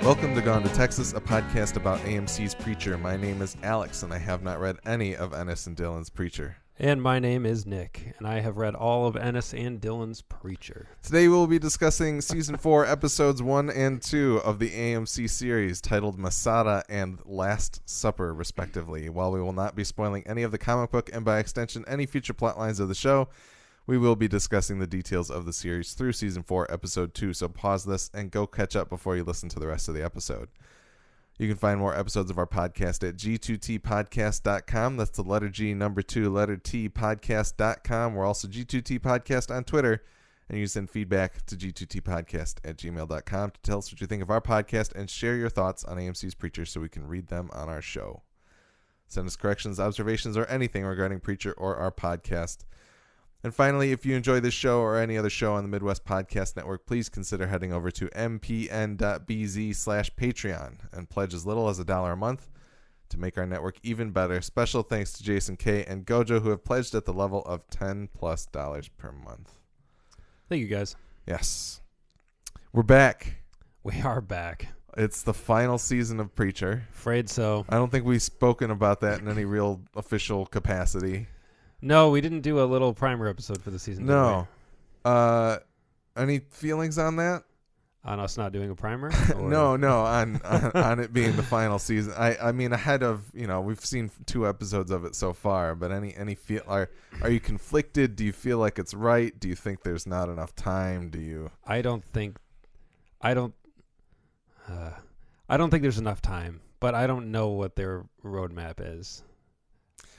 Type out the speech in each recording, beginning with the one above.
Welcome to Gone to Texas, a podcast about AMC's Preacher. My name is Alex, and I have not read any of Ennis and Dillon's Preacher. And my name is Nick, and I have read all of Ennis and Dillon's Preacher. Today we'll be discussing Season 4, Episodes 1 and 2 of the AMC series, titled Masada and Last Supper, respectively. While we will not be spoiling any of the comic book, and by extension any future plot lines of the show, we will be discussing the details of the series through Season 4, Episode 2, so pause this and go catch up before you listen to the rest of the episode. You can find more episodes of our podcast at g2tpodcast.com. That's the letter G, number 2, letter T, podcast.com. We're also G2T Podcast on Twitter, and you can send feedback to g2tpodcast@gmail.com to tell us what you think of our podcast and share your thoughts on AMC's Preacher so we can read them on our show. Send us corrections, observations, or anything regarding Preacher or our podcast. And finally, if you enjoy this show or any other show on the Midwest Podcast Network, please consider heading over to mpn.bz/Patreon and pledge as little as $1 a month to make our network even better. Special thanks to Jason K. and Gojo, who have pledged at the level of $10+ per month. Thank you, guys. Yes. We're back. We are back. It's the final season of Preacher. Afraid so. I don't think we've spoken about that in any real official capacity. No, we didn't do a little primer episode for the season. No. Any feelings on that? On us not doing a primer? No, on it being the final season. I mean, ahead of, we've seen 2 episodes of it so far, but any feel are you conflicted? Do you feel like it's right? Do you think there's not enough time? I don't think there's enough time, but I don't know what their roadmap is.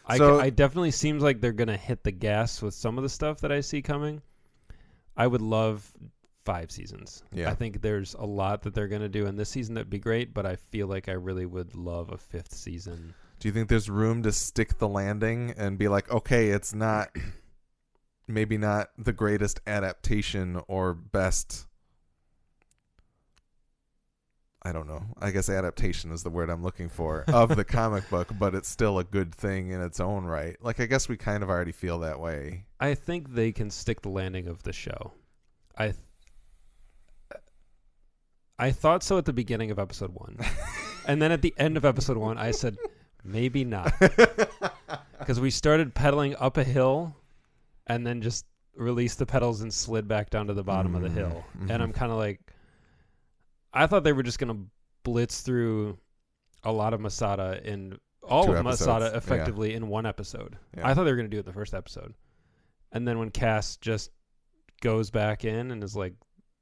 I definitely seems like they're going to hit the gas with some of the stuff that I see coming. I would love 5 seasons. Yeah. I think there's a lot that they're going to do in this season that'd be great, but I feel like I really would love a 5th season. Do you think there's room to stick the landing and be like, okay, it's not, maybe not the greatest adaptation or best, I don't know, I guess adaptation is the word I'm looking for, of the comic book, but it's still a good thing in its own right. Like, I guess we kind of already feel that way. I think they can stick the landing of the show. I thought so at the beginning of episode 1. And then at the end of episode 1, I said, maybe not. Because we started pedaling up a hill and then just released the pedals and slid back down to the bottom of the hill. Mm-hmm. And I'm kind of like, I thought they were just going to blitz through a lot of Masada in all of Masada effectively in one episode. Yeah. I thought they were going to do it in the first episode. And then when Cass just goes back in and is like,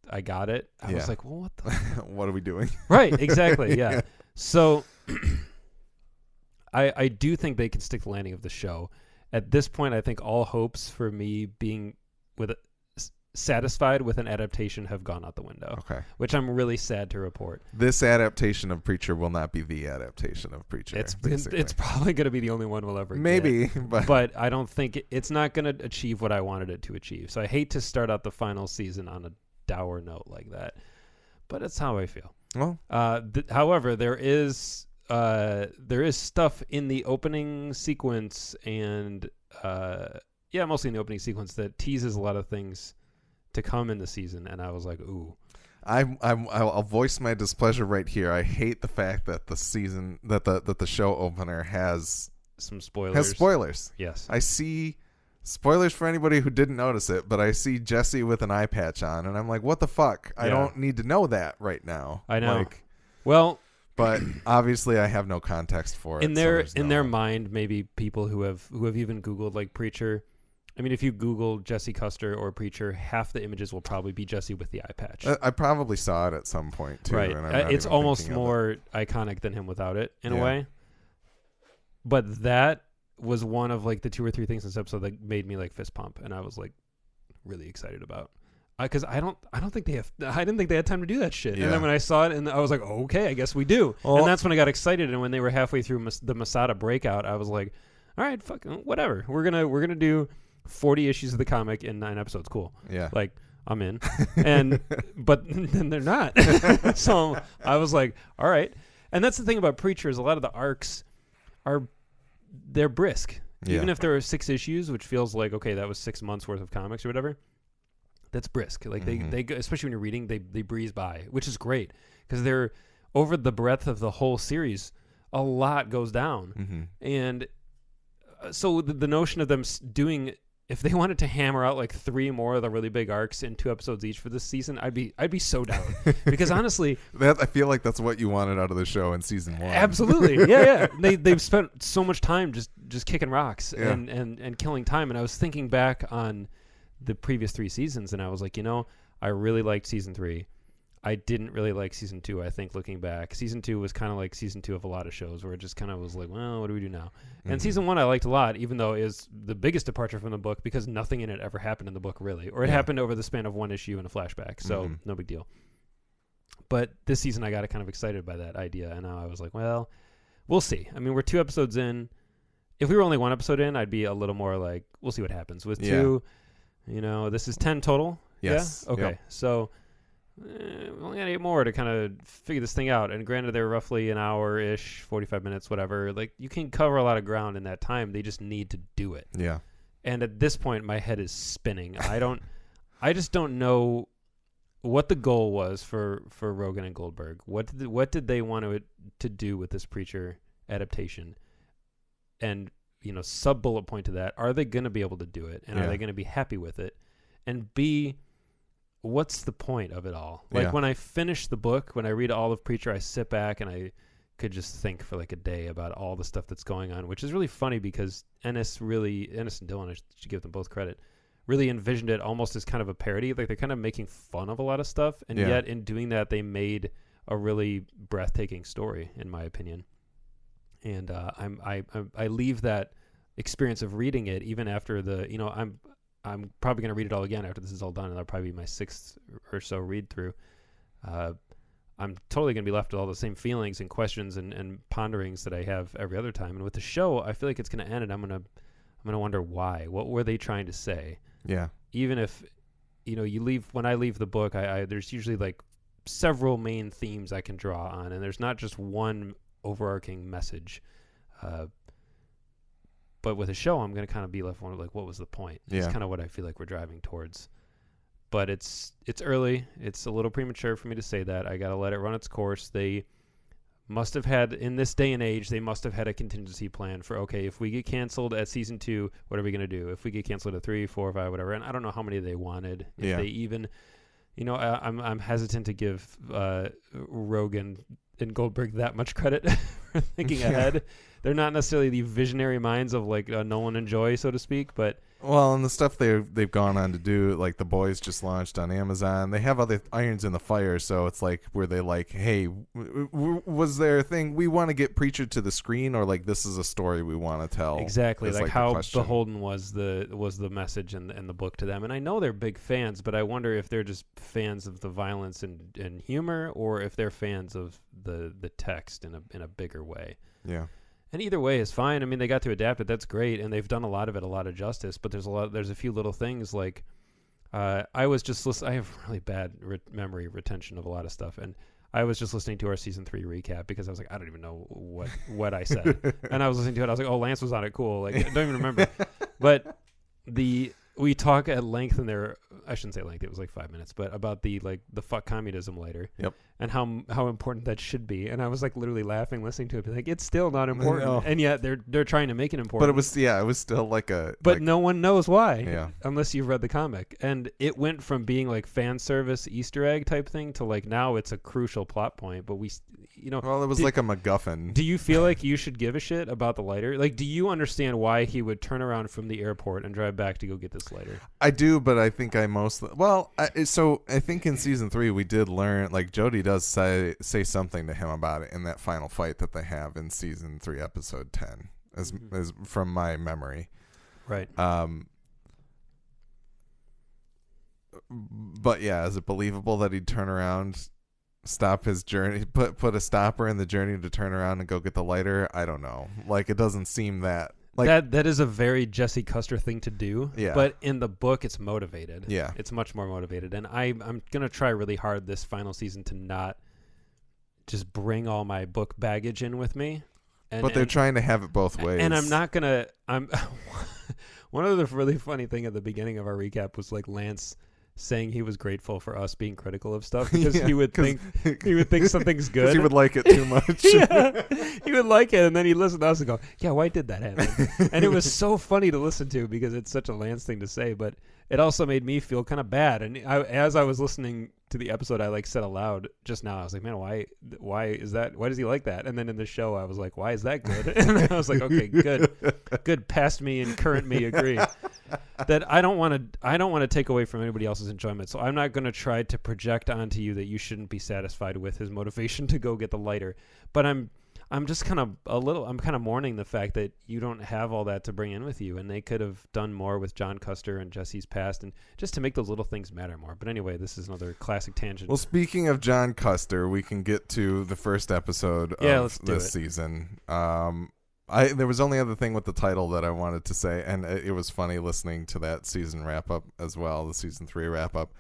I got it. I was like, well, what the what are we doing? Right, exactly. Yeah. So I do think they can stick the landing of the show. At this point, I think all hopes for me being satisfied with an adaptation have gone out the window. Okay. Which I'm really sad to report. This adaptation of Preacher will not be the adaptation of Preacher. It's probably going to be the only one we'll ever maybe, get. But I don't think it's not going to achieve what I wanted it to achieve. So I hate to start out the final season on a dour note like that. But it's how I feel. Well, however, there is stuff in the opening sequence and mostly in the opening sequence that teases a lot of things to come in the season, and I was like, ooh. I'll voice my displeasure right here. I hate the fact that the season that the show opener has some spoilers. Has spoilers. Yes. I see spoilers for anybody who didn't notice it, but I see Jesse with an eye patch on, and I'm like, what the fuck? Yeah. I don't need to know that right now. I know. But obviously I have no context for it. In their mind, maybe people who have even Googled like Preacher. I mean, if you Google Jesse Custer or Preacher, half the images will probably be Jesse with the eye patch. I probably saw it at some point, too. Right. And it's almost more iconic than him without it, in a way. But that was one of, like, the 2 or 3 things in this episode that made me, like, fist pump. And I was, like, really excited about. Because I didn't think they had time to do that shit. Yeah. And then when I saw it, and I was like, oh, okay, I guess we do. Well, and that's when I got excited. And when they were halfway through the Masada breakout, I was like, all right, fuck, whatever. We're gonna do 40 issues of the comic in 9 episodes. Cool. Yeah. Like, I'm in. But then they're not. So I was like, all right. And that's the thing about Preacher is a lot of the arcs they're brisk. Yeah. Even if there are 6 issues, which feels like, okay, that was 6 months worth of comics or whatever. That's brisk. Like they especially when you're reading, they breeze by, which is great because they're over the breadth of the whole series, a lot goes down. Mm-hmm. And so the notion of them doing, if they wanted to hammer out like 3 more of the really big arcs in 2 episodes each for this season, I'd be so down. Because honestly, I feel like that's what you wanted out of the show in season 1. Absolutely. Yeah. They've spent so much time just kicking rocks and killing time. And I was thinking back on the previous 3 seasons, and I was like, I really liked season 3. I didn't really like season 2, I think, looking back. Season 2 was kind of like season 2 of a lot of shows, where it just kind of was like, well, what do we do now? Mm-hmm. And season 1 I liked a lot, even though it is the biggest departure from the book, because nothing in it ever happened in the book, really. Or it happened over the span of 1 issue and a flashback, so no big deal. But this season I got kind of excited by that idea, and now I was like, well, we'll see. I mean, we're 2 episodes in. If we were only 1 episode in, I'd be a little more like, we'll see what happens. With 2, this is 10 total? Yes. Yeah? Okay, so... we only got 8 more to kind of figure this thing out. And granted, they're roughly an hour-ish, 45 minutes, whatever. Like, you can cover a lot of ground in that time. They just need to do it. Yeah. And at this point, my head is spinning. I just don't know what the goal was for Rogan and Goldberg. What did they want to do with this Preacher adaptation? And, sub-bullet point to that, are they going to be able to do it? And are they going to be happy with it? And B, what's the point of it all? Like when I finish the book, when I read all of Preacher, I sit back and I could just think for like a day about all the stuff that's going on, which is really funny because Ennis and Dylan, I should give them both credit, really envisioned it almost as kind of a parody. Like they're kind of making fun of a lot of stuff, and yet in doing that, they made a really breathtaking story, in my opinion. And I leave that experience of reading it even after I'm probably going to read it all again after this is all done, and that'll probably be my 6th or so read through. I'm totally going to be left with all the same feelings and questions and ponderings that I have every other time. And with the show, I feel like it's going to end, and I'm going to wonder why. What were they trying to say? Yeah. Even if when I leave the book, there's usually like several main themes I can draw on, and there's not just one overarching message. But with a show, I'm going to kind of be left wondering, like, what was the point? It's kind of what I feel like we're driving towards. But it's early. It's a little premature for me to say that. I got to let it run its course. They must have had, in this day and age, they must have had a contingency plan for, okay, if we get canceled at season 2, what are we going to do? If we get canceled at 3, 4, 5, whatever. And I don't know how many they wanted. If they even, I'm hesitant to give Rogan and Goldberg that much credit for thinking ahead. They're not necessarily the visionary minds of like Nolan and Joy, so to speak, but and the stuff they've gone on to do, like The Boys just launched on Amazon. They have other irons in the fire, so it's like, were they like, hey, was there a thing we want to get Preacher to the screen, or like this is a story we want to tell? Exactly, like how beholden was the message and the book to them. And I know they're big fans, but I wonder if they're just fans of the violence and humor, or if they're fans of the text in a bigger way. Yeah. And either way is fine. I mean, they got to adapt it. That's great, and they've done a lot of justice. But there's a few little things like I was just listening. I have really bad memory retention of a lot of stuff, and I was just listening to our season 3 recap because I was like, I don't even know what I said, and I was listening to it. I was like, oh, Lance was on it, cool. Like I don't even remember. But we talk at length in there. I shouldn't say length. It was like 5 minutes, but about the fuck communism later. Yep. And how important that should be. And I was like literally laughing listening to it. Like it's still not important, and yet they're trying to make it important. But it was still like a. But no one knows why. Yeah. Unless you've read the comic, and it went from being like fan service Easter egg type thing to like now it's a crucial plot point. But well, it was like a MacGuffin. Do you feel like you should give a shit about the lighter? Like, do you understand why he would turn around from the airport and drive back to go get this lighter? I do, but I think I think in season 3 we did learn, like Jody does say something to him about it in that final fight that they have in season 3 episode 10 as from my memory. Right. But yeah, is it believable that he'd turn around, stop his journey, put a stopper in the journey to turn around and go get the lighter? I don't know. Like, it doesn't seem that. Like, that is a very Jesse Custer thing to do. Yeah. But in the book, it's motivated. Yeah. It's much more motivated. And I'm going to try really hard this final season to not just bring all my book baggage in with me. But they're trying to have it both ways. And I'm not going to... one of the really funny thing at the beginning of our recap was like Lance saying he was grateful for us being critical of stuff because Yeah, he would think something's good. He would like it too much. Yeah, he would like it, and then he'd listen to us and go, "Yeah, why did that happen?" And it was so funny to listen to because it's such a Lance thing to say, but it also made me feel kind of bad. And as I was listening to the episode, I said aloud just now, I was like, "Man, why is that? Why does he like that?" And then in the show, I was like, "Why is that good?" And I was like, "Okay, good. Past me and current me agree." That I don't want to take away from anybody else's enjoyment. So I'm not going to try to project onto you that you shouldn't be satisfied with his motivation to go get the lighter. But I'm just kind of mourning the fact that you don't have all that to bring in with you, and they could have done more with John Custer and Jesse's past, and just to make those little things matter more. But anyway, this is another classic tangent. Well, speaking of John Custer, we can get to the first episode of this season. There was only other thing with the title that I wanted to say, and it was funny listening to that season wrap up as well, the season 3 wrap up.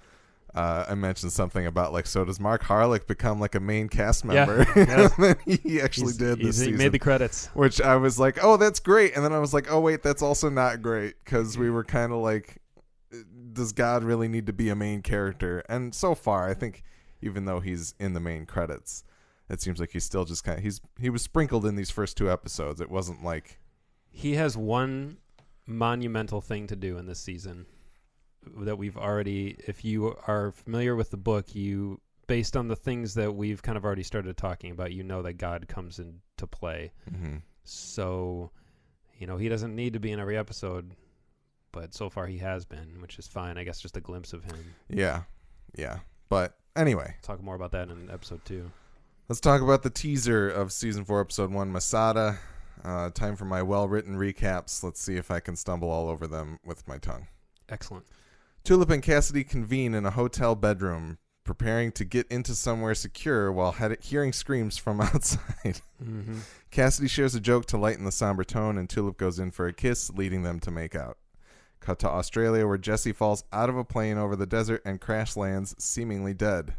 I mentioned something about so does Mark Harlick become a main cast member? Yeah. And then he actually did this season. He made the credits, which I was like, oh, that's great. And then I was like, oh wait, that's also not great, because we were kind of like, does God really need to be a main character? And so far, I think even though he's in the main credits, it seems like he's still just he was sprinkled in these first 2 episodes. It wasn't like he has one monumental thing to do in this season that we've already, if you are familiar with the book, based on the things that we've kind of already started talking about, that God comes into play. Mm-hmm. So, he doesn't need to be in every episode, but so far he has been, which is fine. I guess just a glimpse of him. Yeah. But anyway, talk more about that in episode 2. Let's talk about the teaser of Season 4, Episode 1, Masada. Time for my well-written recaps. Let's see if I can stumble all over them with my tongue. Excellent. Tulip and Cassidy convene in a hotel bedroom, preparing to get into somewhere secure while hearing screams from outside. Mm-hmm. Cassidy shares a joke to lighten the somber tone, and Tulip goes in for a kiss, leading them to make out. Cut to Australia, where Jesse falls out of a plane over the desert and crash lands, seemingly dead.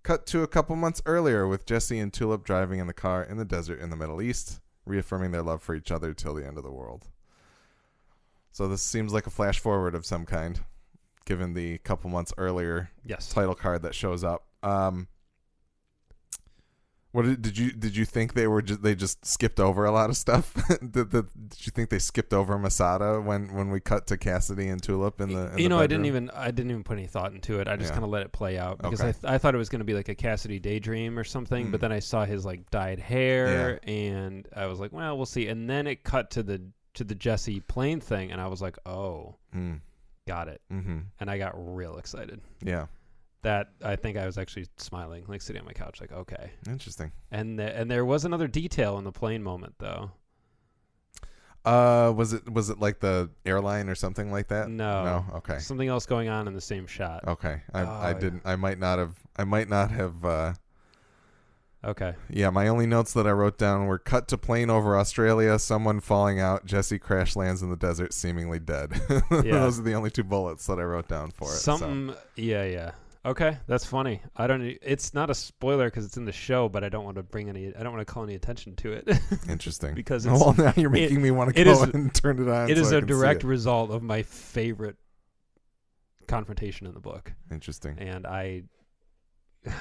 Cut to a couple months earlier with Jesse and Tulip driving in the car in the desert in the Middle East, reaffirming their love for each other till the end of the world. So this seems like a flash forward of some kind, given the couple months earlier title card that shows up. What did you think they just skipped over a lot of stuff? did you think they skipped over Masada when we cut to Cassidy and Tulip in the bedroom? I didn't even put any thought into it. I just kind of let it play out because I thought it was going to be like a Cassidy daydream or something, but then I saw his dyed hair and I was like, well, we'll see. And then it cut to the Jesse plane thing, and I was like, oh, got it. Mm-hmm. And I got real excited. Yeah. That I think I was actually smiling, sitting on my couch, okay. Interesting. And there was another detail in the plane moment, though. Was it like the airline or something like that? No. Okay. Something else going on in the same shot. Okay. I didn't. I might not have. Okay. Yeah, my only notes that I wrote down were cut to plane over Australia, someone falling out, Jesse crash lands in the desert, seemingly dead. Yeah. Those are the only 2 bullets that I wrote down for it. Yeah. Okay, that's funny. It's not a spoiler because it's in the show, but I don't want to call any attention to it. Interesting. Because now you're making me want to go and turn it on. It is a direct result of my favorite confrontation in the book. Interesting. And I'm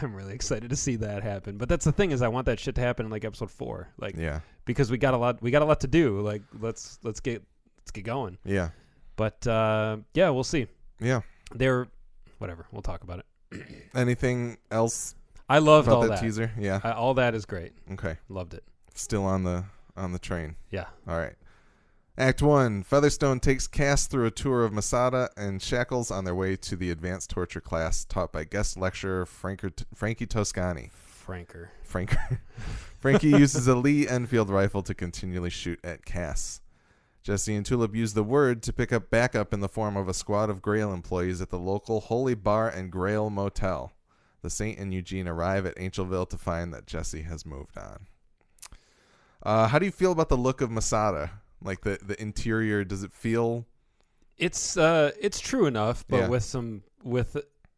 really excited to see that happen. But that's the thing, is I want that shit to happen in episode 4. Because we got a lot to do. Let's get going. Yeah. But we'll see. Yeah. Whatever. We'll talk about it. Anything else? I loved about all that teaser. Yeah. All that is great. Okay. Loved it. Still on the train. Yeah. All right. Act 1. Featherstone takes Cass through a tour of Masada and Shackles on their way to the advanced torture class taught by guest lecturer Frankie Toscani. Frankie uses a Lee Enfield rifle to continually shoot at Cass. Jesse and Tulip use the word to pick up backup in the form of a squad of Grail employees at the local Holy Bar and Grail Motel. The Saint and Eugene arrive at Angelville to find that Jesse has moved on. How do you feel about the look of Masada? The interior, does it feel? It's true enough, but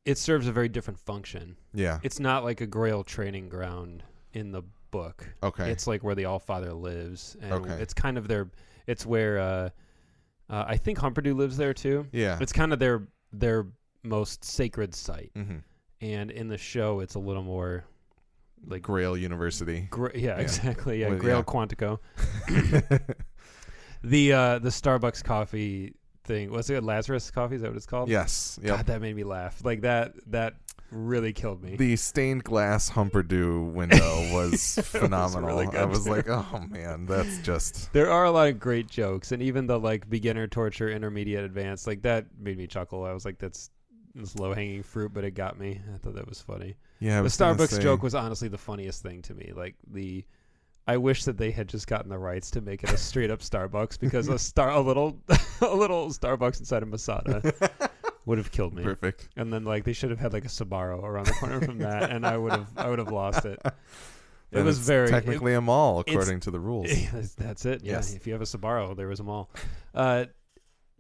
it serves a very different function. Yeah. It's not like a Grail training ground in the book. Okay. It's like where the Allfather lives, and it's kind of it's where I think Humperdoo lives there too. Yeah. It's kind of their most sacred site. Mm-hmm. And in the show, it's a little more like Grail University. Exactly. Yeah, Well, Grail yeah. Quantico. The Starbucks coffee thing. What's it? Lazarus coffee? Is that what it's called? Yes. Yep. God, that made me laugh. Like that really killed me. The stained glass Humperdew window was phenomenal. really good, I was too. like, oh man, that's just There are a lot of great jokes, and even the like beginner, torture, intermediate, advanced, like that made me chuckle. I was like, that's low hanging fruit, but it got me. I thought that was funny. yeah. I The was gonna Starbucks say- joke was honestly the funniest thing to me. Like I wish that they had just gotten the rights to make it a straight up Starbucks, because a little Starbucks inside of Masada would have killed me. perfect. And then like they should have had like a Sbarro around the corner from that, and I would have lost it. It Then was it's very technically a mall according to the rules. That's it. Yeah, Yes. if you have a Sbarro, there was a mall.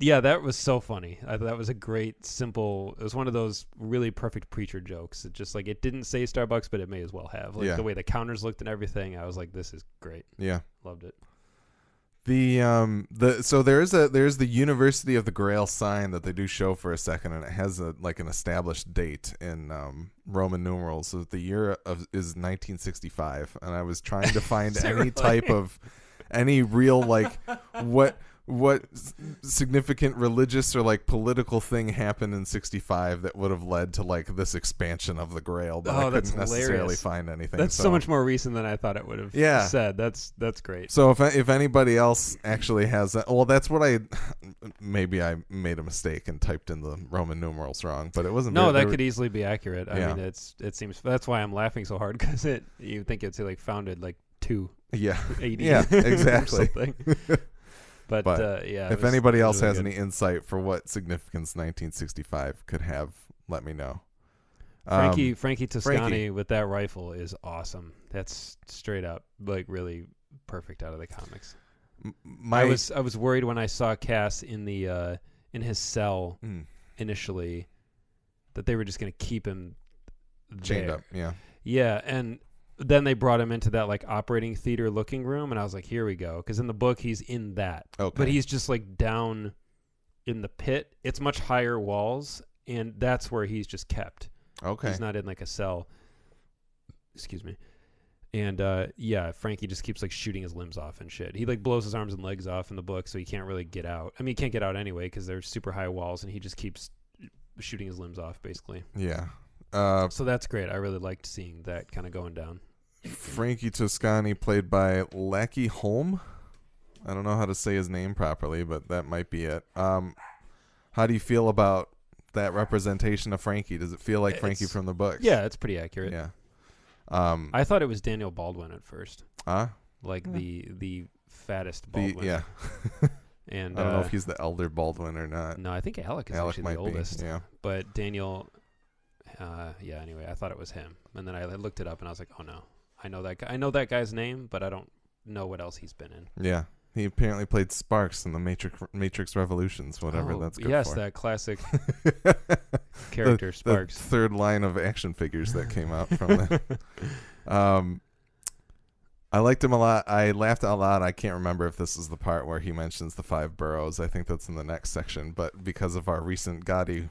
Yeah, that was so funny. That was a great, simple. It was one of those really perfect preacher jokes. It just like it didn't say Starbucks, but it may as well have. Like Yeah. the way the counters looked and everything. I was like, this is great. Yeah. Loved it. So there's the University of the Grail sign that they do show for a second, and it has an established date in Roman numerals. So the year is 1965, and I was trying to find Is that any really? type of any real like what significant religious or like political thing happened in 65 that would have led to like this expansion of the Grail, but I Oh, that's couldn't necessarily hilarious. fiend anything. That's so much more recent than I thought it would have Yeah. said. That's great. So if anybody else actually has that, well, that's what maybe I made a mistake and typed in the Roman numerals wrong, but it wasn't. No, that they could easily be accurate. I Yeah. mean, it seems that's why I'm laughing so hard, because you think it's like founded like 280. Yeah, exactly. or something. But yeah. If anybody else has any insight for what significance 1965 could have, let me know. Frankie Toscani with that rifle is awesome. That's straight up like really perfect out of the comics. I was worried when I saw Cass in the in his cell initially that they were just going to keep him chained there. up. Yeah. Yeah, and then they brought him into that like operating theater looking room, and I was like, here we go, because in the book he's in that, Okay. but he's just like down in the pit. It's much higher walls, and that's where he's just kept. Okay. He's not in like a cell. Excuse me. And yeah, Frankie just keeps like shooting his limbs off and shit. He like blows his arms and legs off in the book, so he can't really get out. I mean, he can't get out anyway because they're super high walls, and he just keeps shooting his limbs off basically. Yeah. So that's great. I really liked seeing that kind of going down. Frankie Toscani, played by Lackey Holm. I don't know how to say his name properly, but that might be it. How do you feel about that representation of Frankie? Does it feel like Frankie from the books? Yeah, it's pretty accurate. Yeah. I thought it was Daniel Baldwin at first, like Yeah. the fattest Baldwin. Yeah. And I don't know if he's the elder Baldwin or not. no, I think Alec is Alec actually might the oldest. be. Yeah. But Daniel, yeah. Anyway, I thought it was him, and then I looked it up, and I was like, oh no, I know that guy. I know that guy's name, but I don't know what else he's been in. Yeah. He apparently played Sparks in the Matrix Revolutions, whatever that's good yes, for. that classic character, Sparks. The third line of action figures that came out from that. I liked him a lot. I laughed out loud. I can't remember if this is the part where he mentions the 5 boroughs. I think that's in the next section. But because of our recent Gotti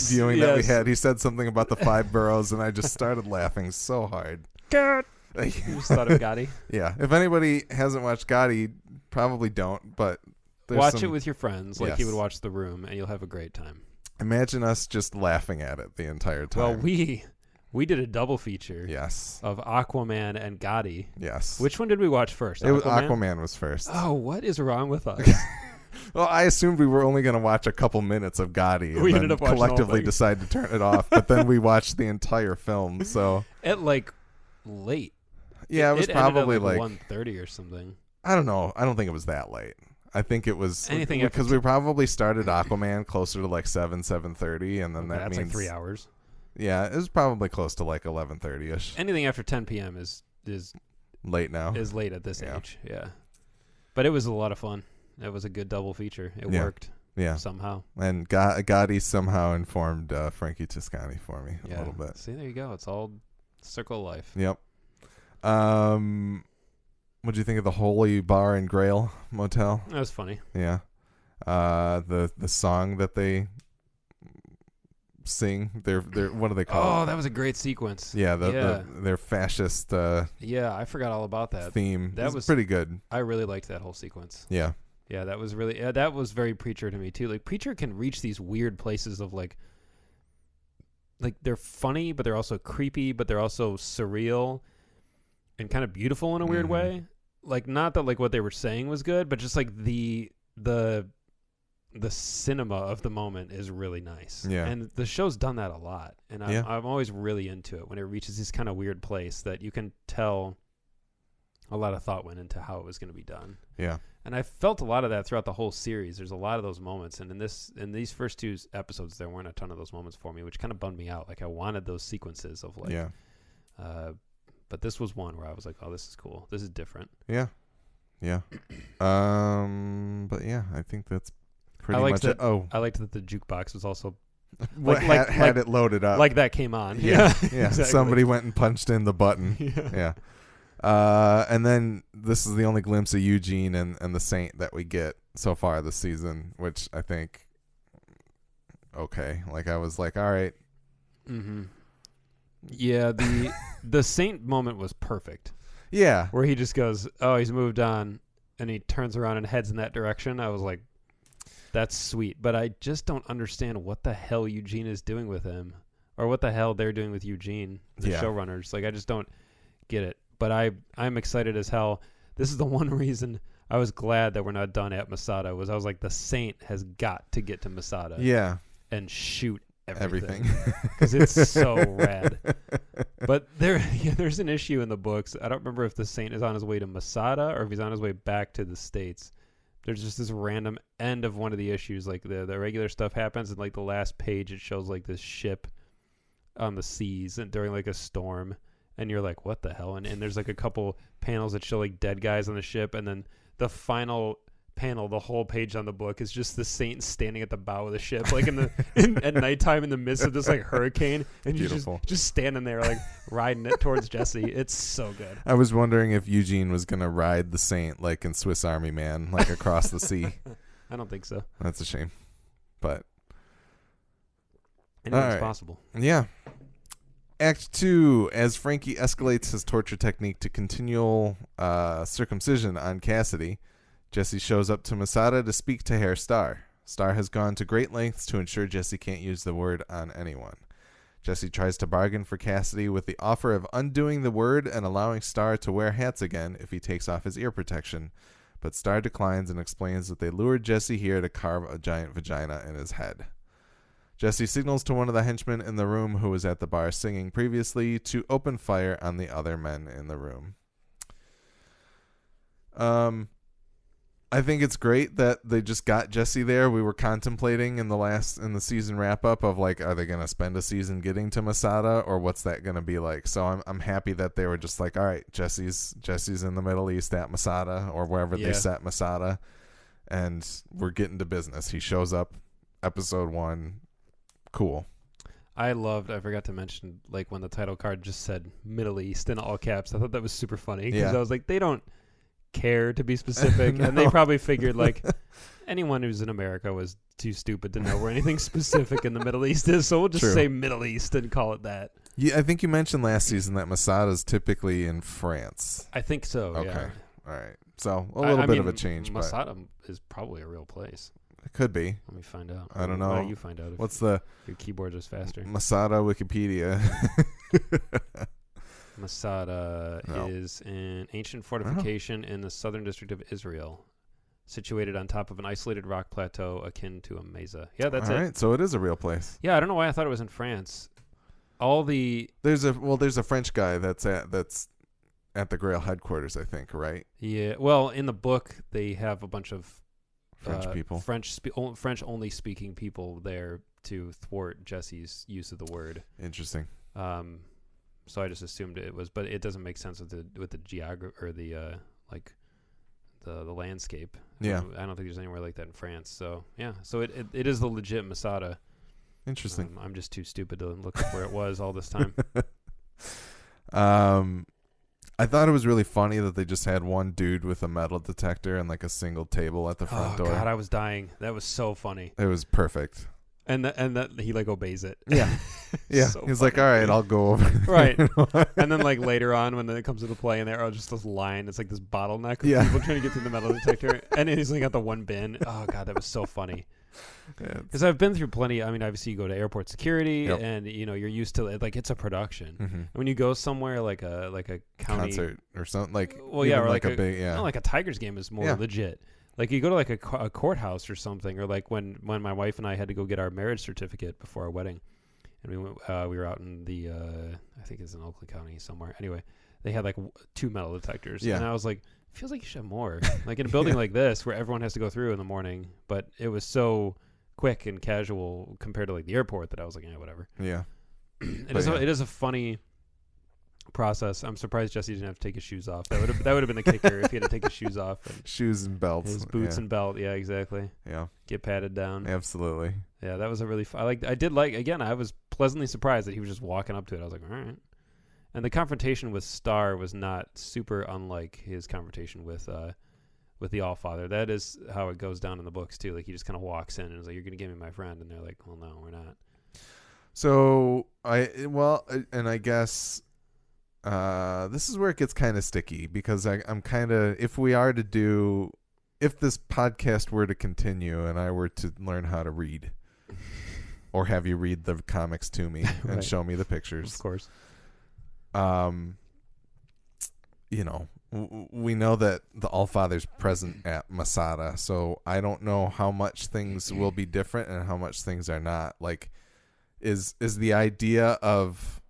viewing that we had, he said something about the 5 boroughs, and I just started laughing so hard. God. You just thought of Gotti. Yeah. If anybody hasn't watched Gotti, probably don't. But watch it with your friends, like you Yes. would watch The Room, and you'll have a great time. Imagine us just laughing at it the entire time. Well, we did a double feature. Yes. Of Aquaman and Gotti. Yes. Which one did we watch first? Aquaman was first. Oh, what is wrong with us? Well, I assumed we were only going to watch a couple minutes of Gotti and We then ended up watching the whole collectively thing. decide to turn it off. But then we watched the entire film. So At like late. yeah, it was probably ended at like 1:30 or something. I don't know. I don't think it was that late. I think it was Anything after because we probably started Aquaman closer to like 7:30, and then that That's means like 3 hours. Yeah, it was probably close to like 11:30 ish. Anything after 10 p.m. is Late now. is late at this Yeah. age. Yeah. But it was a lot of fun. It was a good double feature. It Yeah. worked Yeah, somehow. and Gotti somehow informed Frankie Toscani for me a little bit. See, there you go. It's all circle of life. Yep. What do you think of the Holy Bar and Grail Motel? That was funny. Yeah. The song that they sing. They're what do they call it? Oh, that was a great sequence. Yeah, their fascist yeah, I forgot all about that. theme. That was pretty good. I really liked that whole sequence. Yeah. Yeah, that was really that was very Preacher to me too. Like Preacher can reach these weird places of like they're funny, but they're also creepy, but they're also surreal and kind of beautiful in a weird way. Like not that like what they were saying was good, but just like the cinema of the moment is really nice. Yeah. And the show's done that a lot. And I'm always really into it when it reaches this kind of weird place that you can tell a lot of thought went into how it was going to be done. Yeah. And I felt a lot of that throughout the whole series. There's a lot of those moments. And in these first two episodes, there weren't a ton of those moments for me, which kind of bummed me out. Like I wanted those sequences of like, but this was one where I was like, oh, this is cool. This is different. Yeah. Yeah. But yeah, I think that's pretty much it. Oh, I liked that the jukebox was also had it loaded up. Like that came on. Yeah. Yeah. Exactly. Somebody went and punched in the button. Yeah. And then this is the only glimpse of Eugene and the Saint that we get so far this season, which I think, okay. Like I was like, all right. Mm-hmm. Yeah, the Saint moment was perfect. Yeah. Where he just goes, oh, he's moved on, and he turns around and heads in that direction. I was like, that's sweet. But I just don't understand what the hell Eugene is doing with him, or what the hell they're doing with Eugene, the showrunners. Like, I just don't get it. But I'm excited as hell. This is the one reason I was glad that we're not done at Masada. I was like, the Saint has got to get to Masada. Yeah. And shoot everything. Everything. Because it's so rad. But there's an issue in the books. I don't remember if the Saint is on his way to Masada or if he's on his way back to the States. There's just this random end of one of the issues. Like the regular stuff happens, and like the last page, it shows like this ship on the seas and during like a storm. And you're like, what the hell? And there's like a couple panels that show like dead guys on the ship. And then the final panel, the whole page on the book is just the Saint standing at the bow of the ship, like at nighttime in the midst of this like hurricane. And you're just standing there like riding it towards Jesse. It's so good. I was wondering if Eugene was going to ride the Saint like in Swiss Army Man, like across the sea. I don't think so. That's a shame. But anything's possible. Yeah. Act 2, as Frankie escalates his torture technique to continual circumcision on Cassidy, Jesse shows up to Masada to speak to Herr Starr. Starr has gone to great lengths to ensure Jesse can't use the word on anyone. Jesse tries to bargain for Cassidy with the offer of undoing the word and allowing Starr to wear hats again if he takes off his ear protection, but Starr declines and explains that they lured Jesse here to carve a giant vagina in his head. Jesse signals to one of the henchmen in the room who was at the bar singing previously to open fire on the other men in the room. I think it's great that they just got Jesse there. We were contemplating in the season wrap up of like, are they going to spend a season getting to Masada, or what's that going to be like? So I'm happy that they were just like, all right, Jesse's in the Middle East at Masada or wherever they set Masada, and we're getting to business. He shows up, episode 1. Cool. I forgot to mention, like, when the title card just said Middle East in all caps. I thought that was super funny because I was like, they don't care to be specific. No. And they probably figured, like, anyone who's in America was too stupid to know where anything specific in the Middle East is, so we'll just say Middle East and call it that. Yeah, I think you mentioned last season that Masada is typically in France. I think so, okay. Yeah. All right. So a little bit of a change. Masada is probably a real place. It could be. Let me find out. I don't know. Why don't you find out? What's your keyboard is faster? Masada Wikipedia. Masada is an ancient fortification in the southern district of Israel, situated on top of an isolated rock plateau akin to a mesa. Yeah, that's it. All right, so it is a real place. Yeah, I don't know why I thought it was in France. There's a French guy that's at the Grail headquarters, I think, right? Yeah. Well, in the book they have a bunch of French people, French only speaking people there to thwart Jesse's use of the word. Interesting. So I just assumed it was, but it doesn't make sense with the geography or the landscape. Yeah, I don't think there's anywhere like that in France. So yeah, so it is the legit Masada. Interesting. I'm just too stupid to look up where it was all this time. I thought it was really funny that they just had one dude with a metal detector and like a single table at the front door. God, I was dying. That was so funny. It was perfect. And that he like obeys it. Yeah. Yeah. So He's funny. like, all right, I'll go over. Right. And then like later on when it comes into play and they're just this line, it's like this bottleneck of Yeah. people trying to get through the metal detector. And he's only got the one bin. Oh god, that was so funny. Because I've been through plenty. I mean, obviously you go to airport security, Yep. and you're used to it. Like it's a production. Mm-hmm. When you go somewhere like a county Concert or something like. well, yeah, even or like a big no, like a Tigers game is more legit. Like you go to like a courthouse or something, or like when my wife and I had to go get our marriage certificate before our wedding, and we went, we were out in the I think it's in Oakland County somewhere. Anyway, they had like 2 metal detectors, and I was like, feels like you should have more. Like in a building like this where everyone has to go through in the morning, but it was so quick and casual compared to like the airport that I was like, yeah, whatever. Yeah, it is a funny process. I'm surprised Jesse didn't have to take his shoes off. That would have been the kicker if he had to take his shoes off. And shoes and belts. his boots and belt. Yeah, exactly. Yeah. Get patted down. Absolutely. Yeah, that was a really I was pleasantly surprised that he was just walking up to it. I was like, all right. And the confrontation with Star was not super unlike his confrontation with the Allfather. That is how it goes down in the books too. Like he just kind of walks in and is like, "You're going to give me my friend," and they're like, "Well, no, we're not." So I guess this is where it gets kind of sticky because I'm kind of if this podcast were to continue and I were to learn how to read, or have you read the comics to me and Right. show me the pictures, Of course. We know that the Allfather's present at Masada, so I don't know how much things will be different and how much things are not. Like, is the idea of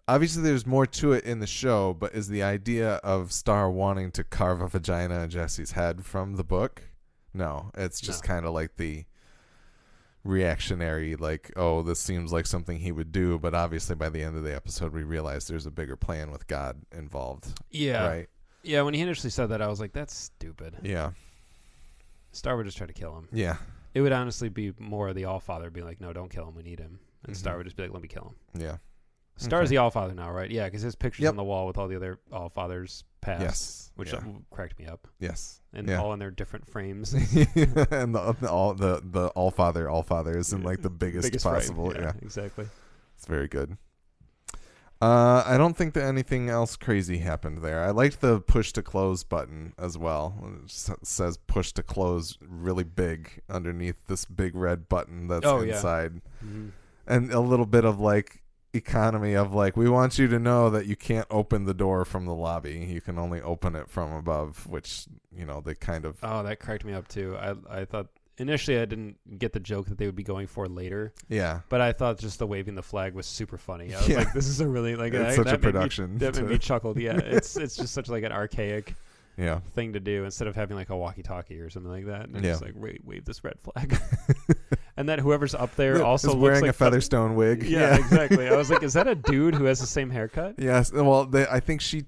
obviously there's more to it in the show, but is the idea of Star wanting to carve a vagina in Jesse's head from the book? No, it's just kind of like the reactionary, like, oh, this seems like something he would do, but obviously by the end of the episode we realize there's a bigger plan with God involved. Yeah. Right. Yeah, when he initially said that, I was like, that's stupid. Yeah. Star would just try to kill him. Yeah. It would honestly be more of the Allfather being like, no, don't kill him, we need him. And Star would just be like, let me kill him. Yeah. Star's the Allfather now, right? Yeah, because his picture's on the wall with all the other Allfathers past. Yes. Which cracked me up. Yes. And all in their different frames. And the Allfather is in like the biggest possible. Frame. Yeah, exactly. It's very good. I don't think that anything else crazy happened there. I liked the push to close button as well. It says push to close really big underneath this big red button that's inside. Yeah. Mm-hmm. And a little bit of like economy of like, we want you to know that you can't open the door from the lobby. You can only open it from above, which, they kind of... Oh, that cracked me up too. I thought... Initially, I didn't get the joke that they would be going for later. Yeah. But I thought just the waving the flag was super funny. I was like, this is a really... like it's such a production. That made me chuckle. Yeah, it's just such like an archaic thing to do instead of having like a walkie-talkie or something like that. And just like, wave this red flag. And that whoever's up there also looks wearing like a Featherstone wig. Yeah, exactly. I was like, is that a dude who has the same haircut? Yes. Well, I think she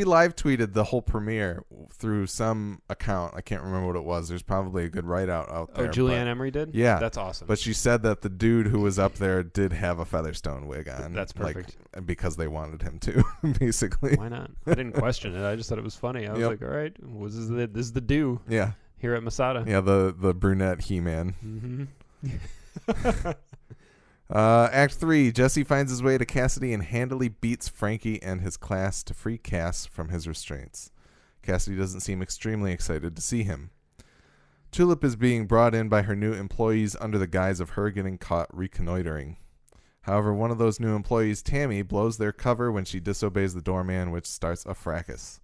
live tweeted the whole premiere through some account. I can't remember what it was. There's probably a good write-out out there. Oh, Julianne Emery did? Yeah. That's awesome. But she said that the dude who was up there did have a Featherstone wig on. That's perfect. Because they wanted him to, basically. Why not? I didn't question it. I just thought it was funny. I was like, all right, this is the do here at Masada. Yeah, the brunette He-Man. Mm-hmm. Act 3, Jesse finds his way to Cassidy and handily beats Frankie and his class to free Cass from his restraints. Cassidy doesn't seem extremely excited to see him. Tulip is being brought in by her new employees under the guise of her getting caught reconnoitering. However, one of those new employees, Tammy, blows their cover when she disobeys the doorman, which starts a fracas.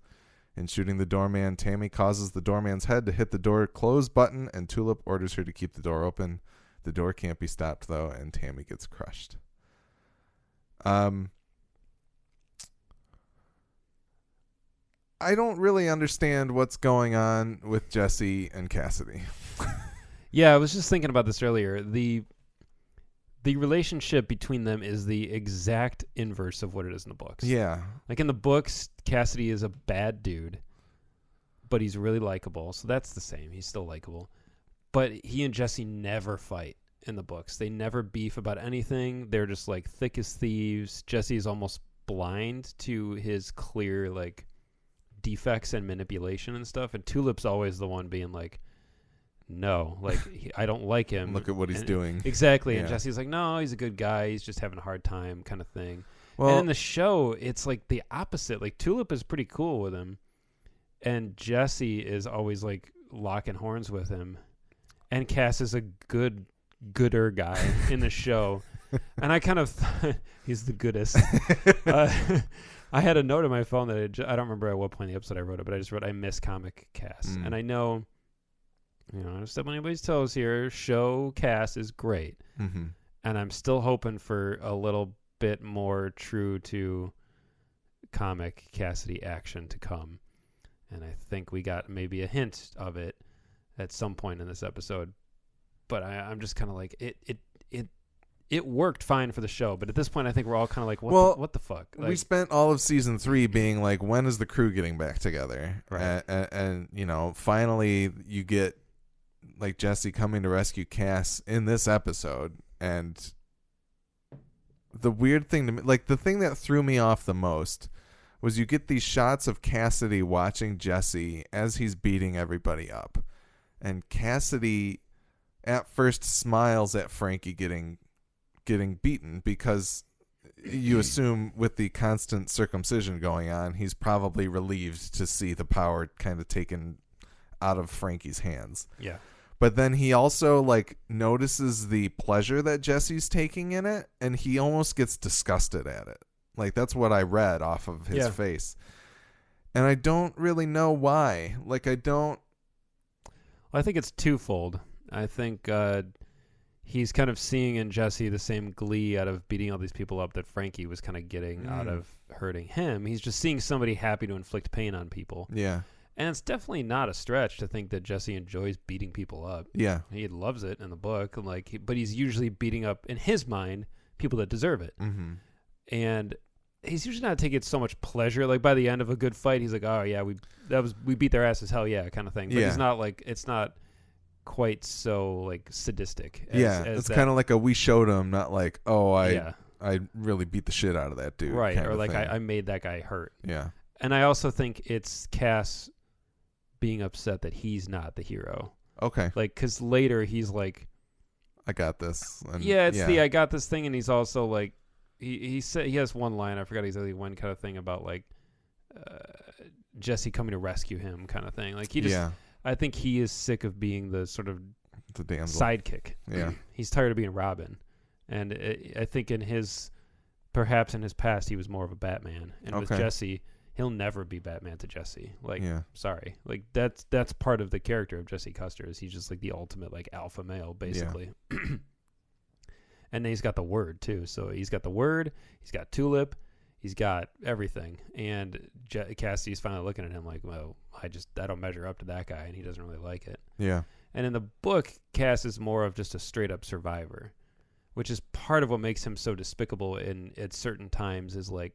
In shooting the doorman, Tammy causes the doorman's head to hit the door close button, and Tulip orders her to keep the door open. The door can't be stopped, though, and Tammy gets crushed. I don't really understand what's going on with Jesse and Cassidy. Yeah, I was just thinking about this earlier. The relationship between them is the exact inverse of what it is in the books. Yeah. Like in the books, Cassidy is a bad dude, but he's really likable. So that's the same. He's still likable. But he and Jesse never fight in the books. They never beef about anything. They're just like thick as thieves. Jesse is almost blind to his clear like defects and manipulation and stuff. And Tulip's always the one being like, no, like I don't like him. Look at what he's doing. Exactly. Yeah. And Jesse's like, no, he's a good guy. He's just having a hard time, kind of thing. Well, and in the show, it's like the opposite. Like Tulip is pretty cool with him, and Jesse is always like locking horns with him, and Cass is a gooder guy in the show. And I kind of he's the goodest. I had a note on my phone that I don't remember at what point in the episode I wrote it, but I just wrote, I miss comic Cass. And I know, I don't step on anybody's toes here, show Cass is great. Mm-hmm. And I'm still hoping for a little bit more true to comic Cassidy action to come. And I think we got maybe a hint of it at some point in this episode. But I'm just kind of like, it worked fine for the show, but at this point, I think we're all kind of like, what the fuck? Like, we spent all of season 3 being like, when is the crew getting back together? Right. And finally you get like Jesse coming to rescue Cass in this episode. And the weird thing to me, like the thing that threw me off the most was you get these shots of Cassidy watching Jesse as he's beating everybody up. And Cassidy at first smiles at Frankie getting beaten because you assume with the constant circumcision going on, he's probably relieved to see the power kind of taken out of Frankie's hands. Yeah. But then he also like notices the pleasure that Jesse's taking in it, and he almost gets disgusted at it. Like that's what I read off of his face. And I don't really know why. Like I think it's twofold. I think he's kind of seeing in Jesse the same glee out of beating all these people up that Frankie was kind of getting out of hurting him. He's just seeing somebody happy to inflict pain on people. Yeah. And it's definitely not a stretch to think that Jesse enjoys beating people up. Yeah. He loves it in the book, but he's usually beating up, in his mind, people that deserve it. Mm-hmm. And he's usually not taking so much pleasure. Like by the end of a good fight, he's like, "Oh yeah, we beat their asses, hell yeah," kind of thing. But he's not like, it's not quite so like sadistic. It's kind of like we showed him, not like, I really beat the shit out of that dude, right? Or like I made that guy hurt. Yeah. And I also think it's Cass being upset that he's not the hero. Okay. Like, because later he's like, I got this. And I got this thing, and he's also like, he said he has one line, I forgot exactly one kind of thing about like Jesse coming to rescue him, kind of thing. Like he just, I think he is sick of being the sort of the damsel sidekick. Yeah. He's tired of being Robin, and I think perhaps in his past he was more of a Batman, and with Jesse, he'll never be Batman to Jesse. Like, sorry, like that's part of the character of Jesse Custer, is he's just like the ultimate like alpha male, basically. Yeah. And then he's got the Word too. So he's got the Word, he's got Tulip, he's got everything. And Cassidy's finally looking at him like, well, I don't measure up to that guy, and he doesn't really like it. Yeah. And in the book, Cass is more of just a straight up survivor, which is part of what makes him so despicable at certain times, is like,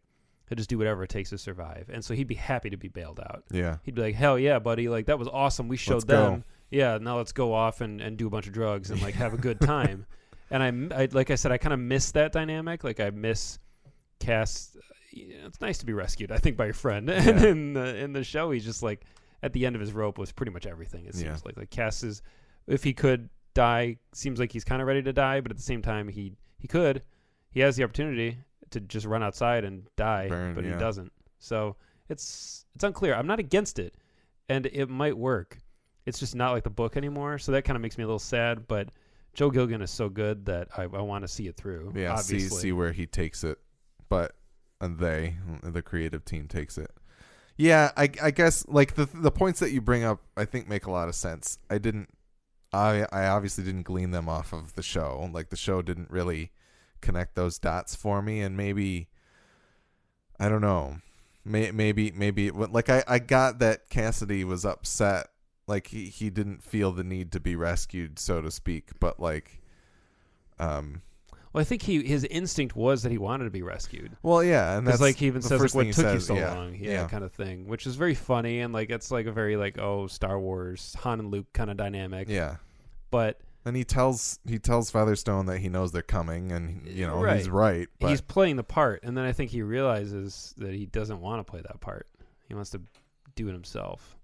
he'll just do whatever it takes to survive. And so he'd be happy to be bailed out. Yeah. He'd be like, hell yeah, buddy. Like, that was awesome. We showed them. Yeah, now let's go off and do a bunch of drugs and, like, have a good time. And I like I said, I kind of miss that dynamic. Like, I miss Cass. It's nice to be rescued, I think, by your friend. Yeah. And in the show, he's just, like, at the end of his rope was pretty much everything, it seems like. Like, Cass is, if he could die, seems like he's kind of ready to die. But at the same time, he has the opportunity to just run outside and die, but he doesn't. So it's unclear. I'm not against it, and it might work. It's just not like the book anymore, so that kind of makes me a little sad. But Joe Gilgan is so good that I want to see it through. Yeah, obviously. see where he takes it, and the creative team takes it. Yeah, I guess like the points that you bring up, I think make a lot of sense. I obviously didn't glean them off of the show. Like the show didn't really connect those dots for me, and maybe I don't know, maybe like I got that Cassidy was upset, like he didn't feel the need to be rescued, so to speak, but like well, I think his instinct was that he wanted to be rescued. Well, yeah, and that's like he even says like, what took you so yeah, long, kind of thing, which is very funny, and like it's like a very like Star Wars Han and Luke kind of dynamic. Yeah, but and he tells Featherstone that he knows they're coming, and he's right. But he's playing the part, and then I think he realizes that he doesn't want to play that part. He wants to do it himself,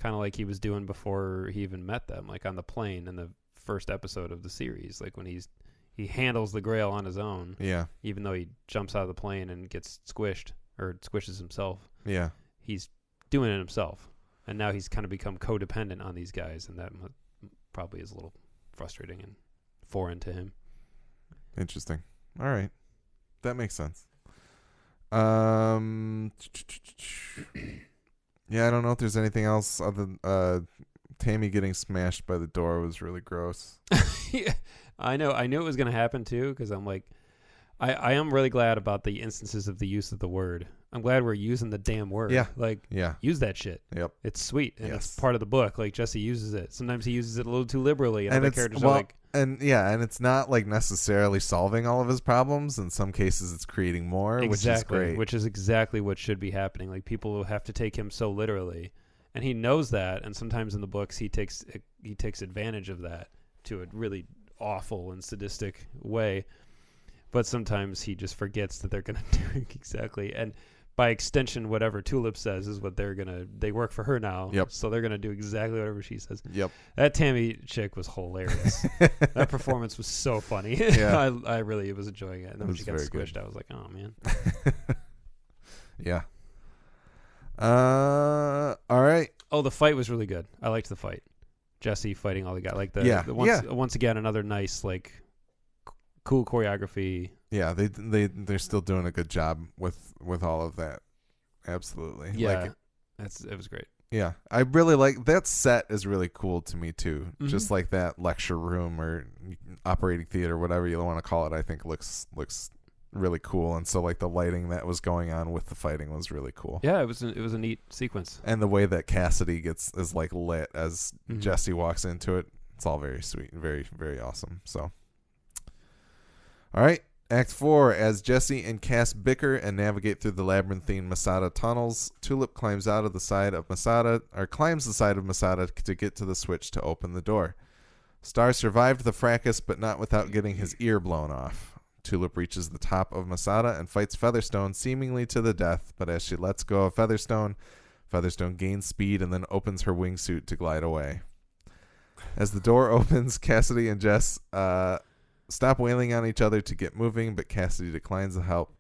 kind of like he was doing before he even met them, like on the plane in the first episode of the series, like when he handles the Grail on his own. Yeah. Even though he jumps out of the plane and gets squished or squishes himself. Yeah. He's doing it himself. And now he's kind of become codependent on these guys, and that probably is a little frustrating and foreign to him. Interesting. All right. That makes sense. Yeah, I don't know if there's anything else other than Tammy getting smashed by the door was really gross. Yeah, I knew it was going to happen too, because I'm like, I am really glad about the instances of the use of the word. I'm glad we're using the damn word. Yeah. Like, use that shit. Yep. It's sweet. And Yes. it's part of the book. Like, Jesse uses it. Sometimes he uses it a little too liberally. And other it's, characters well, are like... And it's not like necessarily solving all of his problems. In some cases, it's creating more, which is great. Which is exactly what should be happening. Like, people will have to take him so literally. And he knows that. And sometimes in the books, he takes advantage of that to a really awful and sadistic way. But sometimes he just forgets that they're going to do it exactly. And by extension, whatever Tulip says is what they work for her now. Yep. So they're going to do exactly whatever she says. Yep. That Tammy chick was hilarious. That performance was so funny. Yeah. I really was enjoying it. And then when she got squished, good. I was like, oh, man. Yeah. All right. Oh, the fight was really good. I liked the fight. Jesse fighting all the guys. Like once again, another nice, like, cool choreography. Yeah, they're still doing a good job with all of that. Absolutely. Yeah, it was great. Yeah, I really like that set. Is really cool to me too. Mm-hmm. Just like that lecture room or operating theater, whatever you want to call it. I think looks really cool. And so like the lighting that was going on with the fighting was really cool. Yeah, it was a neat sequence. And the way that Cassidy is like lit as Mm-hmm. Jesse walks into it, it's all very sweet and very, very awesome. So, all right. Act 4, as Jesse and Cass bicker and navigate through the labyrinthine Masada tunnels, Tulip climbs the side of Masada to get to the switch to open the door. Star survived the fracas, but not without getting his ear blown off. Tulip reaches the top of Masada and fights Featherstone seemingly to the death, but as she lets go of Featherstone gains speed and then opens her wingsuit to glide away. As the door opens, Cassidy and Jess stop wailing on each other to get moving, but Cassidy declines the help,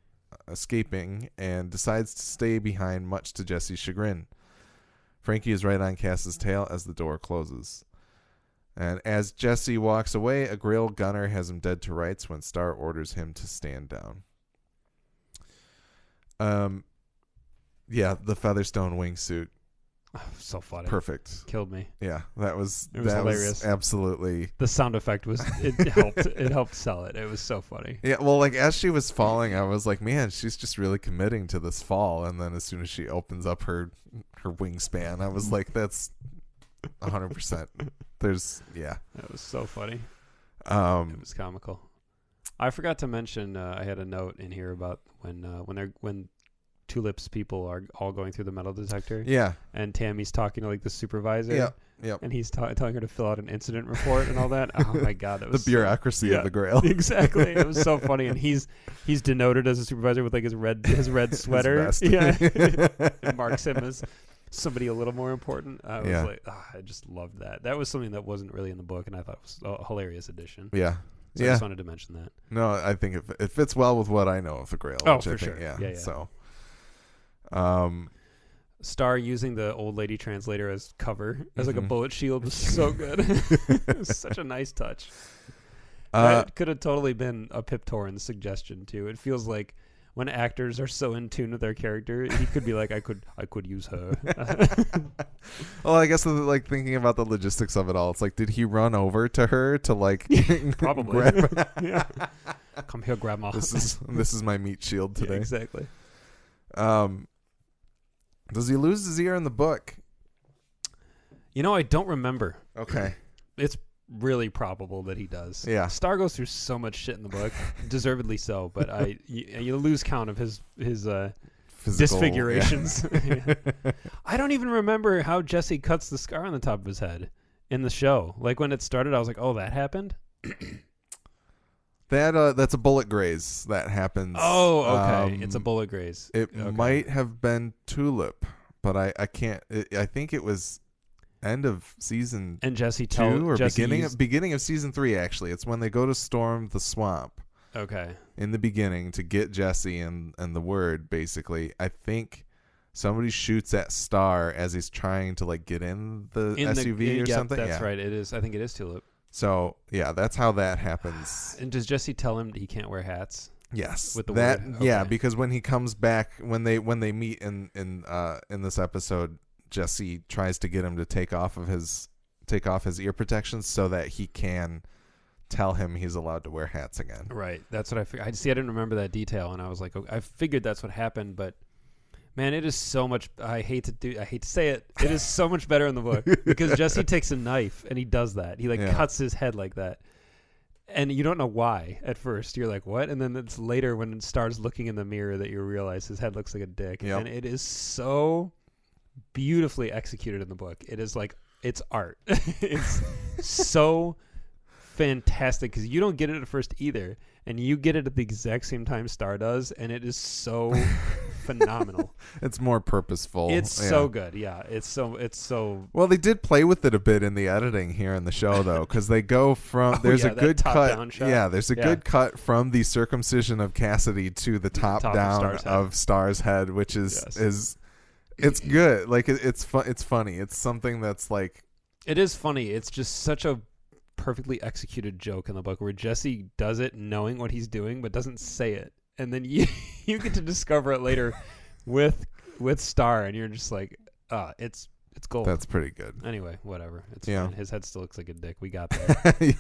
escaping, and decides to stay behind, much to Jesse's chagrin. Frankie is right on Cass's tail as the door closes. And as Jesse walks away, a Grail gunner has him dead to rights when Star orders him to stand down. Yeah, the Featherstone wingsuit. Oh, so funny. Perfect. Killed me. Yeah, that was hilarious. Absolutely. The sound effect was it helped sell it. It was so funny. Yeah, well, like as she was falling, I was like, man, she's just really committing to this fall. And then as soon as she opens up her wingspan, I was like, that's 100%. That was so funny. It was comical. I forgot to mention I had a note in here about when Tulip's people are all going through the metal detector. Yeah. And Tammy's talking to like the supervisor. Yeah. Yep. And he's telling her to fill out an incident report and all that. Oh my god, that was the bureaucracy of the Grail. Exactly. It was so funny. And he's denoted as a supervisor with like his red sweater. Yeah. It marks him as somebody a little more important. I was like, I just loved that. That was something that wasn't really in the book, and I thought it was a hilarious addition. Yeah. So I just wanted to mention that. No, I think it fits well with what I know of the Grail. Oh, which for I think, sure. Yeah. So, Star using the old lady translator as cover as like a bullet shield was so good. It was such a nice touch. That could have totally been a Pip Torrens suggestion too. It feels like when actors are so in tune with their character, he could be like, I could use her. Well, I guess like thinking about the logistics of it all, it's like, did he run over to her to like probably grab her? Yeah. Come here, grandma. This is my meat shield today. Yeah, exactly. Does he lose his ear in the book? I don't remember. Okay. It's really probable that he does. Yeah. Star goes through so much shit in the book, deservedly so, but you lose count of his disfigurations. Yeah. I don't even remember how Jesse cuts the scar on the top of his head in the show. Like when it started, I was like, "Oh, that happened." That's a bullet graze that happens. Oh, okay. It's a bullet graze. It might have been Tulip, but I can't. I think it was end of season And Jesse 2 or Jesse beginning of season 3. Actually, it's when they go to storm the swamp. Okay. In the beginning, to get Jesse and the word, basically, I think somebody shoots at Star as he's trying to like get in the SUV or something. That's right. It is. I think it is Tulip. So yeah, that's how that happens. And does Jesse tell him he can't wear hats? Yes, With the that word? yeah, Okay. because when he comes back, when they meet in this episode, Jesse tries to get him to take off his ear protections so that he can tell him he's allowed to wear hats again. Right. That's what I figured. I didn't remember that detail, and I was like, okay, I figured that's what happened, but man, it is so much. I hate to say it. It is so much better in the book because Jesse takes a knife and he does that. He cuts his head like that, and you don't know why at first. You're like, what? And then it's later when it starts looking in the mirror that you realize his head looks like a dick, and it is so beautifully executed in the book. It is like it's art. It's so fantastic because you don't get it at first either, and you get it at the exact same time Star does, and it is so phenomenal. It's more purposeful. It's so good. Yeah, it's so well. They did play with it a bit in the editing here in the show, though, because they go from there's a good cut. Shot. Yeah, there's a good cut from the circumcision of Cassidy to the top down of Star's head, which is it's good. Like it's fun. It's funny. It's something that's like it is funny. It's just such a perfectly executed joke in the book where Jesse does it knowing what he's doing but doesn't say it, and then you get to discover it later with Star, and you're just like, it's gold. That's pretty good. Anyway, whatever. It's fine. His head still looks like a dick. We got that.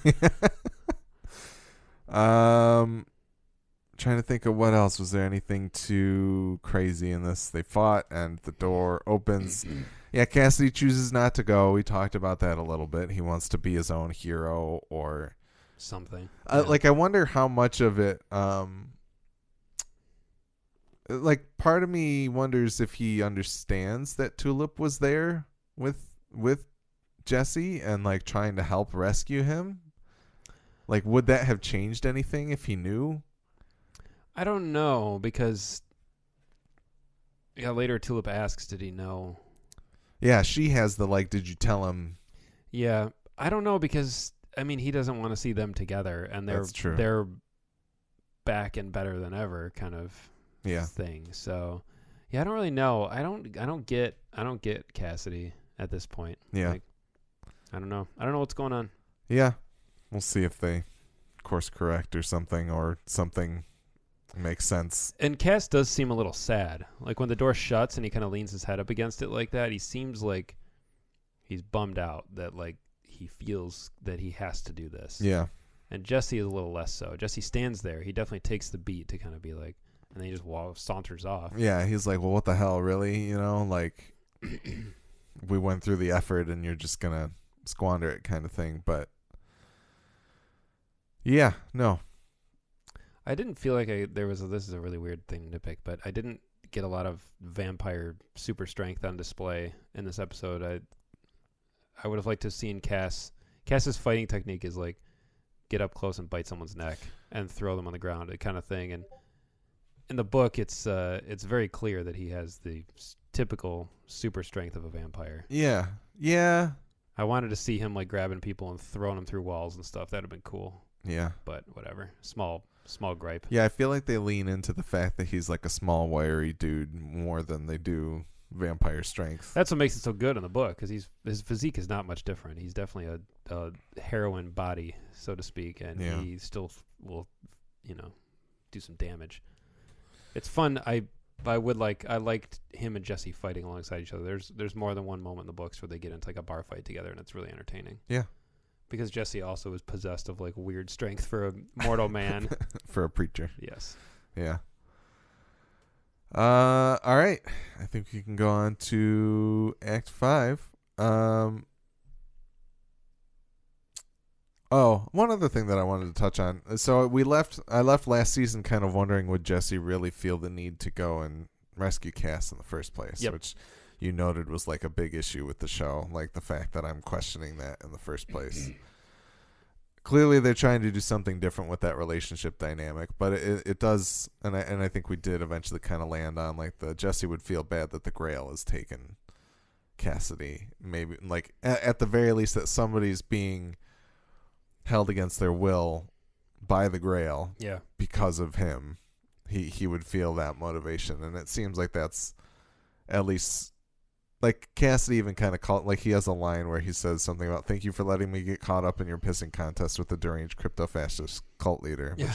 Trying to think of what else. Was there anything too crazy in this? They fought and the door opens. Yeah, Cassidy chooses not to go. We talked about that a little bit. He wants to be his own hero or something. Like, I wonder how much of it, like, part of me wonders if he understands that Tulip was there with Jesse and, like, trying to help rescue him. Like, would that have changed anything if he knew? I don't know, because later Tulip asks, did he know? Yeah, she has the, like, did you tell him? Yeah, I don't know, because I mean, he doesn't want to see them together, and they're back and better than ever kind of thing. So, yeah, I don't really know. I don't get Cassidy at this point. Yeah. Like, I don't know what's going on. Yeah. We'll see if they course correct or something makes sense. And Cass does seem a little sad. Like when the door shuts and he kind of leans his head up against it like that, he seems like he's bummed out that like he feels that he has to do this. Yeah. And Jesse is a little less so. Jesse stands there. He definitely takes the beat to kind of be like, and then he just saunters off. Yeah, he's like, well, what the hell, really? You know, like we went through the effort and you're just going to squander it kind of thing. But yeah, no. I didn't feel like this is a really weird thing to pick, but I didn't get a lot of vampire super strength on display in this episode. I would have liked to have seen Cass's fighting technique is like get up close and bite someone's neck and throw them on the ground, that kind of thing. And in the book, it's very clear that he has the typical super strength of a vampire. Yeah. Yeah. I wanted to see him like grabbing people and throwing them through walls and stuff. That'd have been cool. Yeah. But whatever. Small gripe. Yeah, I feel like they lean into the fact that he's like a small, wiry dude more than they do vampire strength. That's what makes it so good in the book, because his physique is not much different. He's definitely a heroin body, so to speak, and he still will, do some damage. It's fun. I liked him and Jesse fighting alongside each other. There's more than one moment in the books where they get into like a bar fight together, and it's really entertaining. Yeah. Because Jesse also is possessed of like weird strength for a mortal man. For a preacher. Yes. Yeah. All right. I think we can go on to Act 5. One other thing that I wanted to touch on. So I left last season kind of wondering, would Jesse really feel the need to go and rescue Cass in the first place? Yep. Which you noted was like a big issue with the show, like the fact that I'm questioning that in the first place. Clearly they're trying to do something different with that relationship dynamic, but it does, and I think we did eventually kind of land on like the Jesse would feel bad that the Grail is taken Cassidy. Maybe like at the very least that somebody's being held against their will by the Grail Yeah. because of him. He would feel that motivation, and it seems like that's at least like Cassidy even kind of called, like he has a line where he says something about "Thank you for letting me get caught up in your pissing contest with the deranged crypto-fascist cult leader." Yeah.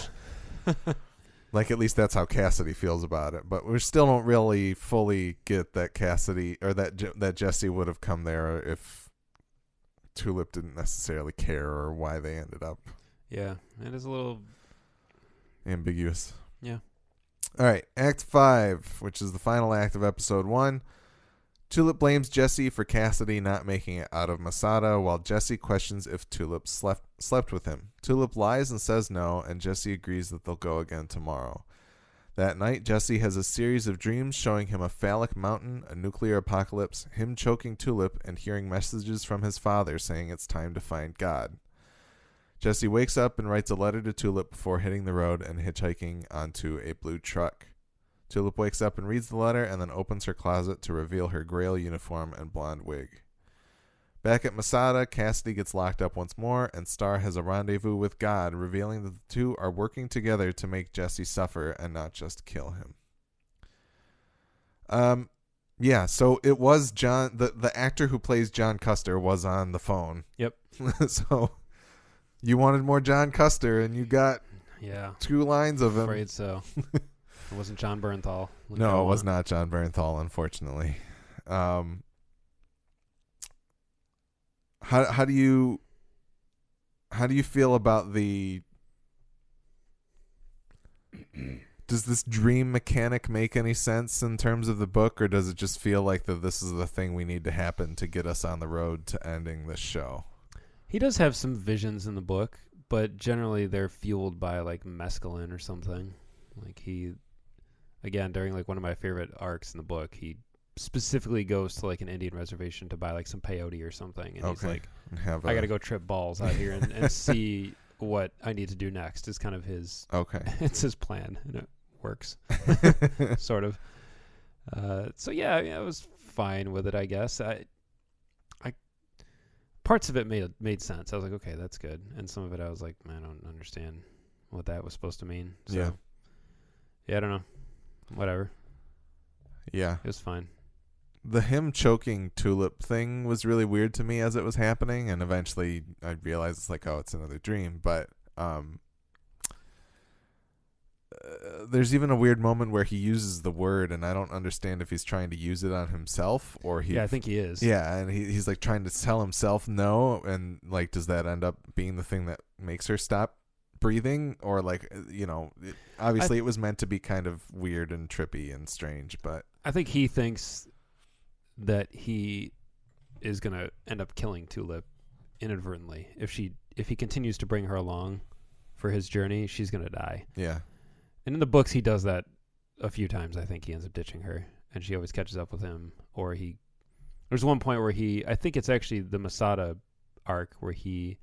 Which, like at least that's how Cassidy feels about it, but we still don't really fully get that Cassidy or that Jesse would have come there if Tulip didn't necessarily care or why they ended up. Yeah, it is a little ambiguous. Yeah. All right, Act 5, which is the final act of Episode 1. Tulip blames Jesse for Cassidy not making it out of Masada, while Jesse questions if Tulip slept with him. Tulip lies and says no, and Jesse agrees that they'll go again tomorrow. That night, Jesse has a series of dreams showing him a phallic mountain, a nuclear apocalypse, him choking Tulip, and hearing messages from his father saying it's time to find God. Jesse wakes up and writes a letter to Tulip before hitting the road and hitchhiking onto a blue truck. Tulip wakes up and reads the letter and then opens her closet to reveal her Grail uniform and blonde wig. Back at Masada, Cassidy gets locked up once more, and Star has a rendezvous with God, revealing that the two are working together to make Jesse suffer and not just kill him. Yeah, so it was John, the actor who plays John Custer was on the phone. Yep. So you wanted more John Custer, and you got 2 lines of him. Afraid so. It wasn't John Bernthal. No, it was not John Bernthal, unfortunately. How do you feel about the? Does this dream mechanic make any sense in terms of the book, or does it just feel like that this is the thing we need to happen to get us on the road to ending this show? He does have some visions in the book, but generally they're fueled by like mescaline or something. Like he, again, during like one of my favorite arcs in the book, he specifically goes to like an Indian reservation to buy like some peyote or something, and he's like, I gotta go trip balls out here and see what I need to do next. Is kind of his it's his plan, and it works sort of. So yeah, I was fine with it, I guess. I parts of it made sense. I was like, okay, that's good, and some of it I was like, man, I don't understand what that was supposed to mean. So yeah, I don't know, whatever. Yeah, it was fine. The him choking Tulip thing was really weird to me as it was happening, and eventually I realized it's like, oh, it's another dream. But there's even a weird moment where he uses the word, and I don't understand if he's trying to use it on himself or he. Yeah, I think he is. Yeah, and he's like trying to tell himself no, and like, does that end up being the thing that makes her stop breathing, or like, obviously it was meant to be kind of weird and trippy and strange, but I think he thinks that he is going to end up killing Tulip inadvertently. If he continues to bring her along for his journey, she's going to die. Yeah. And in the books, he does that a few times. I think he ends up ditching her, and she always catches up with him. Or there's one point where I think it's actually the Masada arc where he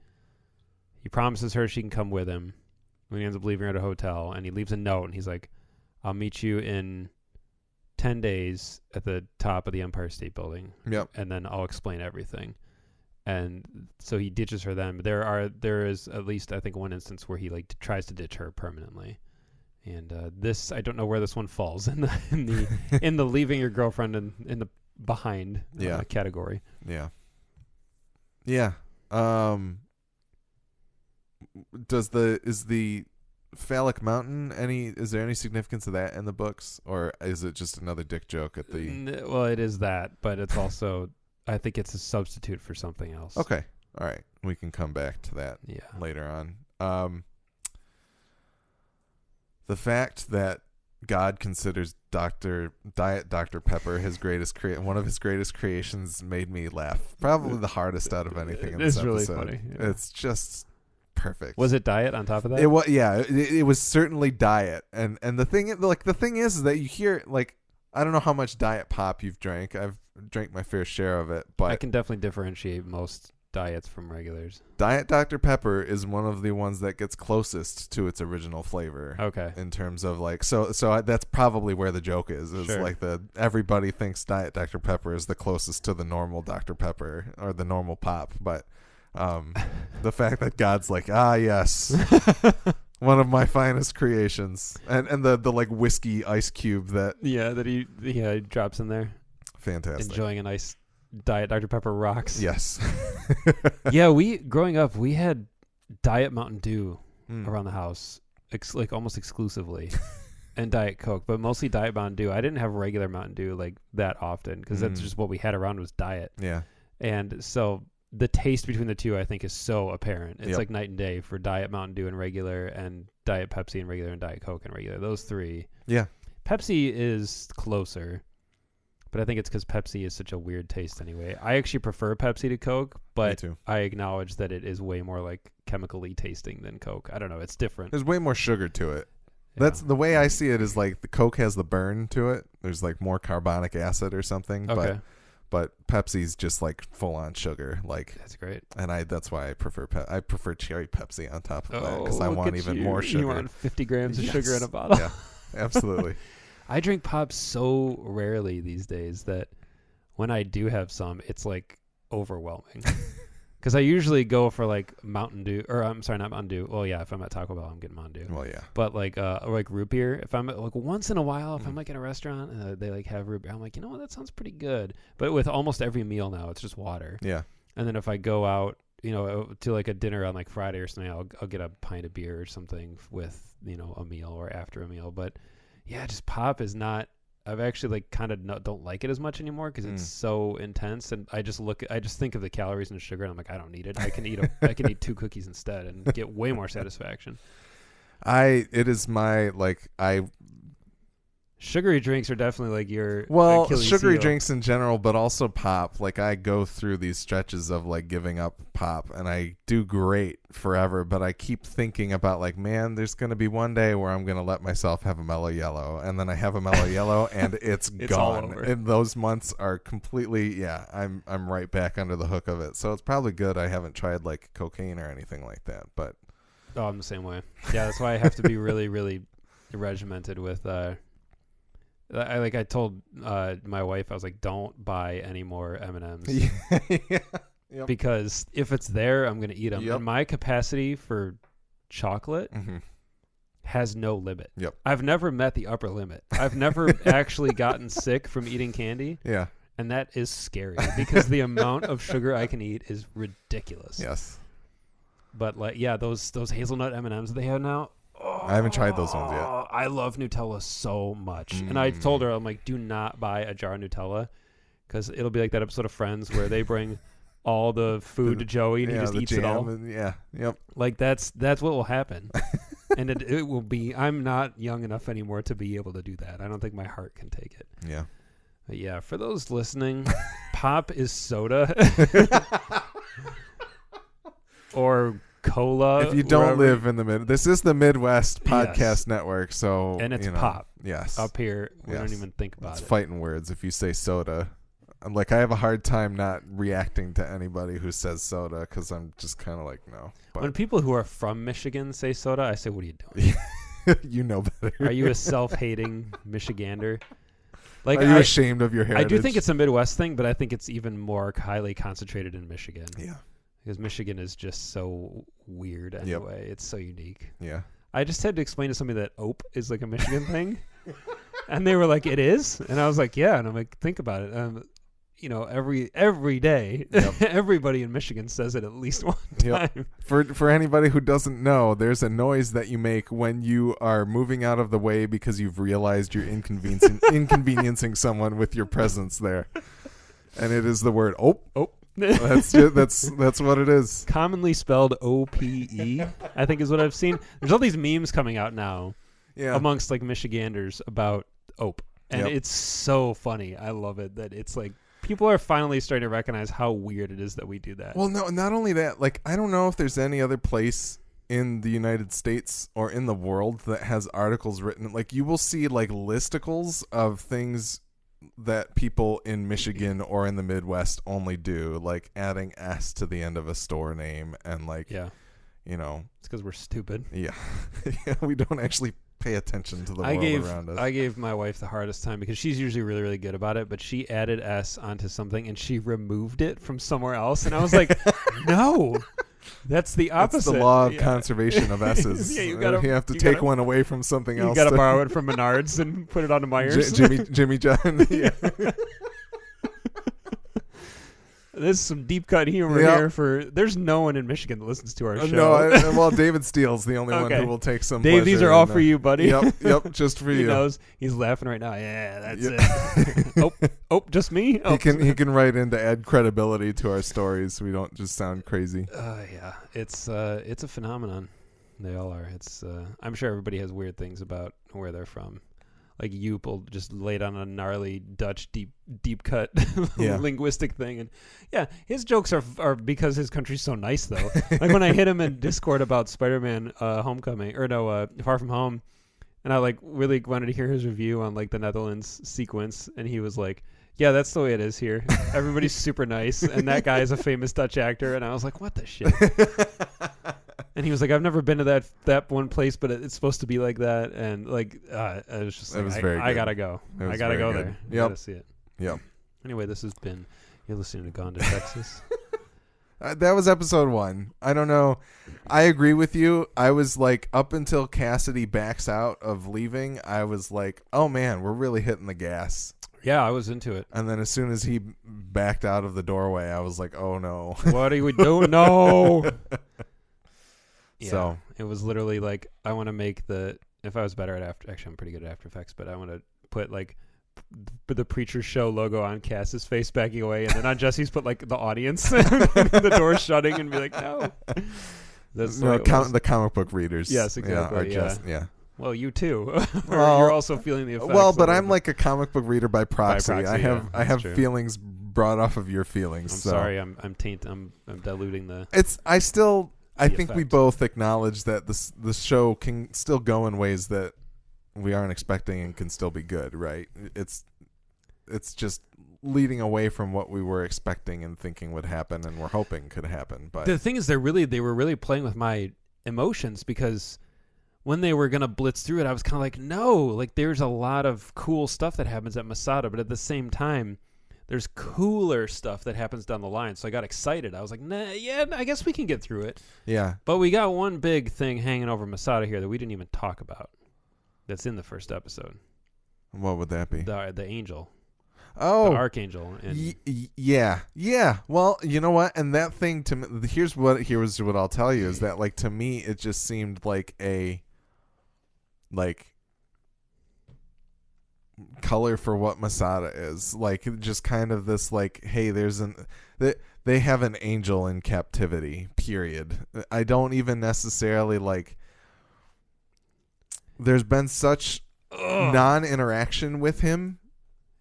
promises her she can come with him when he ends up leaving her at a hotel, and he leaves a note, and he's like, I'll meet you in 10 days at the top of the Empire State Building. Yep. And then I'll explain everything. And so he ditches her then. But there is at least, I think, one instance where he like tries to ditch her permanently. And this, I don't know where this one falls in the leaving your girlfriend in the behind category. Yeah. Yeah. Is the phallic mountain is there any significance of that in the books, or is it just another dick joke at the well, it is that, but it's also, I think it's a substitute for something else. Okay, all right, we can come back to that later on. The fact that God considers Diet Dr. Pepper one of his greatest creations made me laugh, probably the hardest out of anything in this episode. It's really funny. It's just perfect. Was it diet on top of that? It was, yeah. It was certainly diet, and the thing is that you hear, like, I don't know how much diet pop you've drank. I've drank my fair share of it, but I can definitely differentiate most diets from regulars? Diet Dr. Pepper is one of the ones that gets closest to its original flavor. Okay. In terms of like, so that's probably where the joke is Sure. like everybody thinks Diet Dr. Pepper is the closest to the normal Dr. Pepper or the normal pop, but the fact that God's like, yes, one of my finest creations, and the like whiskey ice cube that he drops in there. Fantastic. Enjoying a nice Diet Dr. Pepper rocks. Yes. Yeah, growing up, we had Diet Mountain Dew around the house, like almost exclusively, and Diet Coke, but mostly Diet Mountain Dew. I didn't have regular Mountain Dew like that often because that's just what we had around was Diet. Yeah. And so the taste between the two, I think, is so apparent. It's Yep. like night and day for Diet Mountain Dew and regular, and Diet Pepsi and regular, and Diet Coke and regular. Those three. Yeah. Pepsi is closer, but I think it's because Pepsi is such a weird taste anyway. I actually prefer Pepsi to Coke, but Me too. I acknowledge that it is way more like chemically tasting than Coke. I don't know. It's different. There's way more sugar to it. Yeah. That's the way I see it. Is like the Coke has the burn to it. There's like more carbonic acid or something. Okay. But Pepsi's just like full on sugar. Like That's great. And that's why I prefer I prefer cherry Pepsi on top of that because I look want at even you. more sugar. You want 50 grams of Yes. sugar in a bottle. Yeah, absolutely. I drink pop so rarely these days that when I do have some, it's like overwhelming. Because I usually go for like Mountain Dew, or I'm sorry, not Mountain Dew. Well, yeah, if I'm at Taco Bell, I'm getting Mountain Dew. Well, yeah. But like root beer, if I'm like once in a while, if I'm like in a restaurant and they like have root beer, I'm like, you know what, that sounds pretty good. But with almost every meal now, it's just water. Yeah. And then if I go out, to like a dinner on like Friday or something, I'll get a pint of beer or something with a meal or after a meal. But yeah, just pop is not. I've actually like kind of don't like it as much anymore because it's so intense, and I just think of the calories and the sugar, and I'm like, I don't need it. I can eat 2 cookies instead and get way more satisfaction. Sugary drinks are definitely like your Achilles sugary heel. drinks in general, but also pop. Like I go through these stretches of like giving up pop, and I do great forever. But I keep thinking about like, man, there's gonna be one day where I'm gonna let myself have a Mellow Yellow, and then I have a Mellow Yellow, and it's It's gone. all over. And those months are completely, I'm right back under the hook of it. So it's probably good I haven't tried like cocaine or anything like that. But I'm the same way. Yeah, that's why I have to be really, really regimented with. I told my wife, I was like, don't buy any more M&Ms. yeah. Yep. Because if it's there, I'm going to eat them. Yep. And my capacity for chocolate has no limit. Yep. I've never met the upper limit. I've never actually gotten sick from eating candy. Yeah. And that is scary because the amount of sugar I can eat is ridiculous. Yes. But like, yeah, those hazelnut M&Ms they have now. I haven't tried those ones yet. I love Nutella so much. And I told her, I'm like, do not buy a jar of Nutella because it'll be like that episode of Friends where they bring all the food to Joey and he just eats it all. Yep. Like that's what will happen. And it will be, I'm not young enough anymore to be able to do that. I don't think my heart can take it. Yeah. But yeah, for those listening, pop is soda. Or cola. If you don't live in the this is the Midwest Podcast Network, so and it's pop. Yes, up here we don't even think about it's it. Fighting words. If you say soda, I have a hard time not reacting to anybody who says soda because I'm just kind of like no. But when people who are from Michigan say soda, I say, "What are you doing? You know better. Are you a self-hating Michigander? Like, are you ashamed of your heritage?" I do think it's a Midwest thing, but I think it's even more highly concentrated in Michigan. Yeah. Because Michigan is just so weird anyway. Yep. It's so unique. Yeah. I just had to explain to somebody that ope is like a Michigan thing. And they were like, it is? And I was like, yeah. And I'm like, think about it. Every day, everybody in Michigan says it at least one time. Yep. For anybody who doesn't know, there's a noise that you make when you are moving out of the way because you've realized you're inconveniencing someone with your presence there. And it is the word ope. Ope. That's what it is. Commonly spelled O-P-E, I think is what I've seen. There's all these memes coming out now amongst like Michiganders about ope. And it's so funny. I love it that it's like people are finally starting to recognize how weird it is that we do that. Well, no, not only that, like I don't know if there's any other place in the United States or in the world that has articles written. Like you will see like listicles of things that people in Michigan or in the Midwest only do, like adding S to the end of a store name and like, Yeah. you know, It's because we're stupid. yeah, yeah, we don't actually pay attention to the world around us. I gave my wife the hardest time because she's usually really, really good about it, but she added S onto something and she removed it from somewhere else. And I was like, no, that's the opposite. That's the law of conservation of S's. Yeah, you have to take one away from something else. You got to borrow it from Menards and put it onto Myers. Jimmy John. Yeah. This is some deep cut humor here. There's no one in Michigan that listens to our show. No, well, David Steele's the only one who will take some. Dave, these are all for you, buddy. Yep, just for you. He knows. He's laughing right now. Yeah, that's it. Just me. Oh. He can write in to add credibility to our stories, so we don't just sound crazy. Yeah, it's a phenomenon. They all are. I'm sure everybody has weird things about where they're from. Like Joop will just lay down a gnarly Dutch deep cut linguistic thing, and yeah, his jokes are because his country's so nice though. Like when I hit him in Discord about Spider-Man Far From Home, and I like really wanted to hear his review on like the Netherlands sequence, and he was like, "Yeah, that's the way it is here. Everybody's super nice, and that guy is a famous Dutch actor." And I was like, "What the shit?" And he was like, "I've never been to that one place, but it's supposed to be like that." And like, I was just like, I gotta go. I gotta go there. I gotta see it. Yep. Anyway, this has been, you're listening to Gone to Texas. That was episode 1. I don't know. I agree with you. I was like, up until Cassidy backs out of leaving, I was like, oh man, we're really hitting the gas. Yeah, I was into it. And then as soon as he backed out of the doorway, I was like, oh no. What are we doing? No. Yeah, so it was literally like, I want to make if I was better at actually I'm pretty good at After Effects, but I want to put like the Preacher Show logo on Cass's face backing away, and then on Jesse's put like the audience, the door shutting, and be like, no. That's the comic book readers. Yes, exactly. Yeah. Well, you too. You're also feeling the effects. Well, but I'm like a comic book reader by proxy. I have true. Feelings brought off of your feelings. I'm sorry. I'm diluting the. I think we both acknowledge that the show can still go in ways that we aren't expecting and can still be good, right? It's just leading away from what we were expecting and thinking would happen and we're hoping could happen. But the thing is, they were really playing with my emotions, because when they were gonna blitz through it, I was kind of like, no, like there's a lot of cool stuff that happens at Masada, but at the same time, there's cooler stuff that happens down the line. So I got excited. I was like, nah, yeah, I guess we can get through it. Yeah. But we got one big thing hanging over Masada here that we didn't even talk about. That's in the first episode. What would that be? The angel. Oh. The archangel. And yeah. Well, you know what? And that thing to me, here's what I'll tell you is that, like, to me, it just seemed like a, like, color for what Masada is, like just kind of this like, hey, they have an angel in captivity, period. I don't even necessarily like, there's been such non-interaction with him.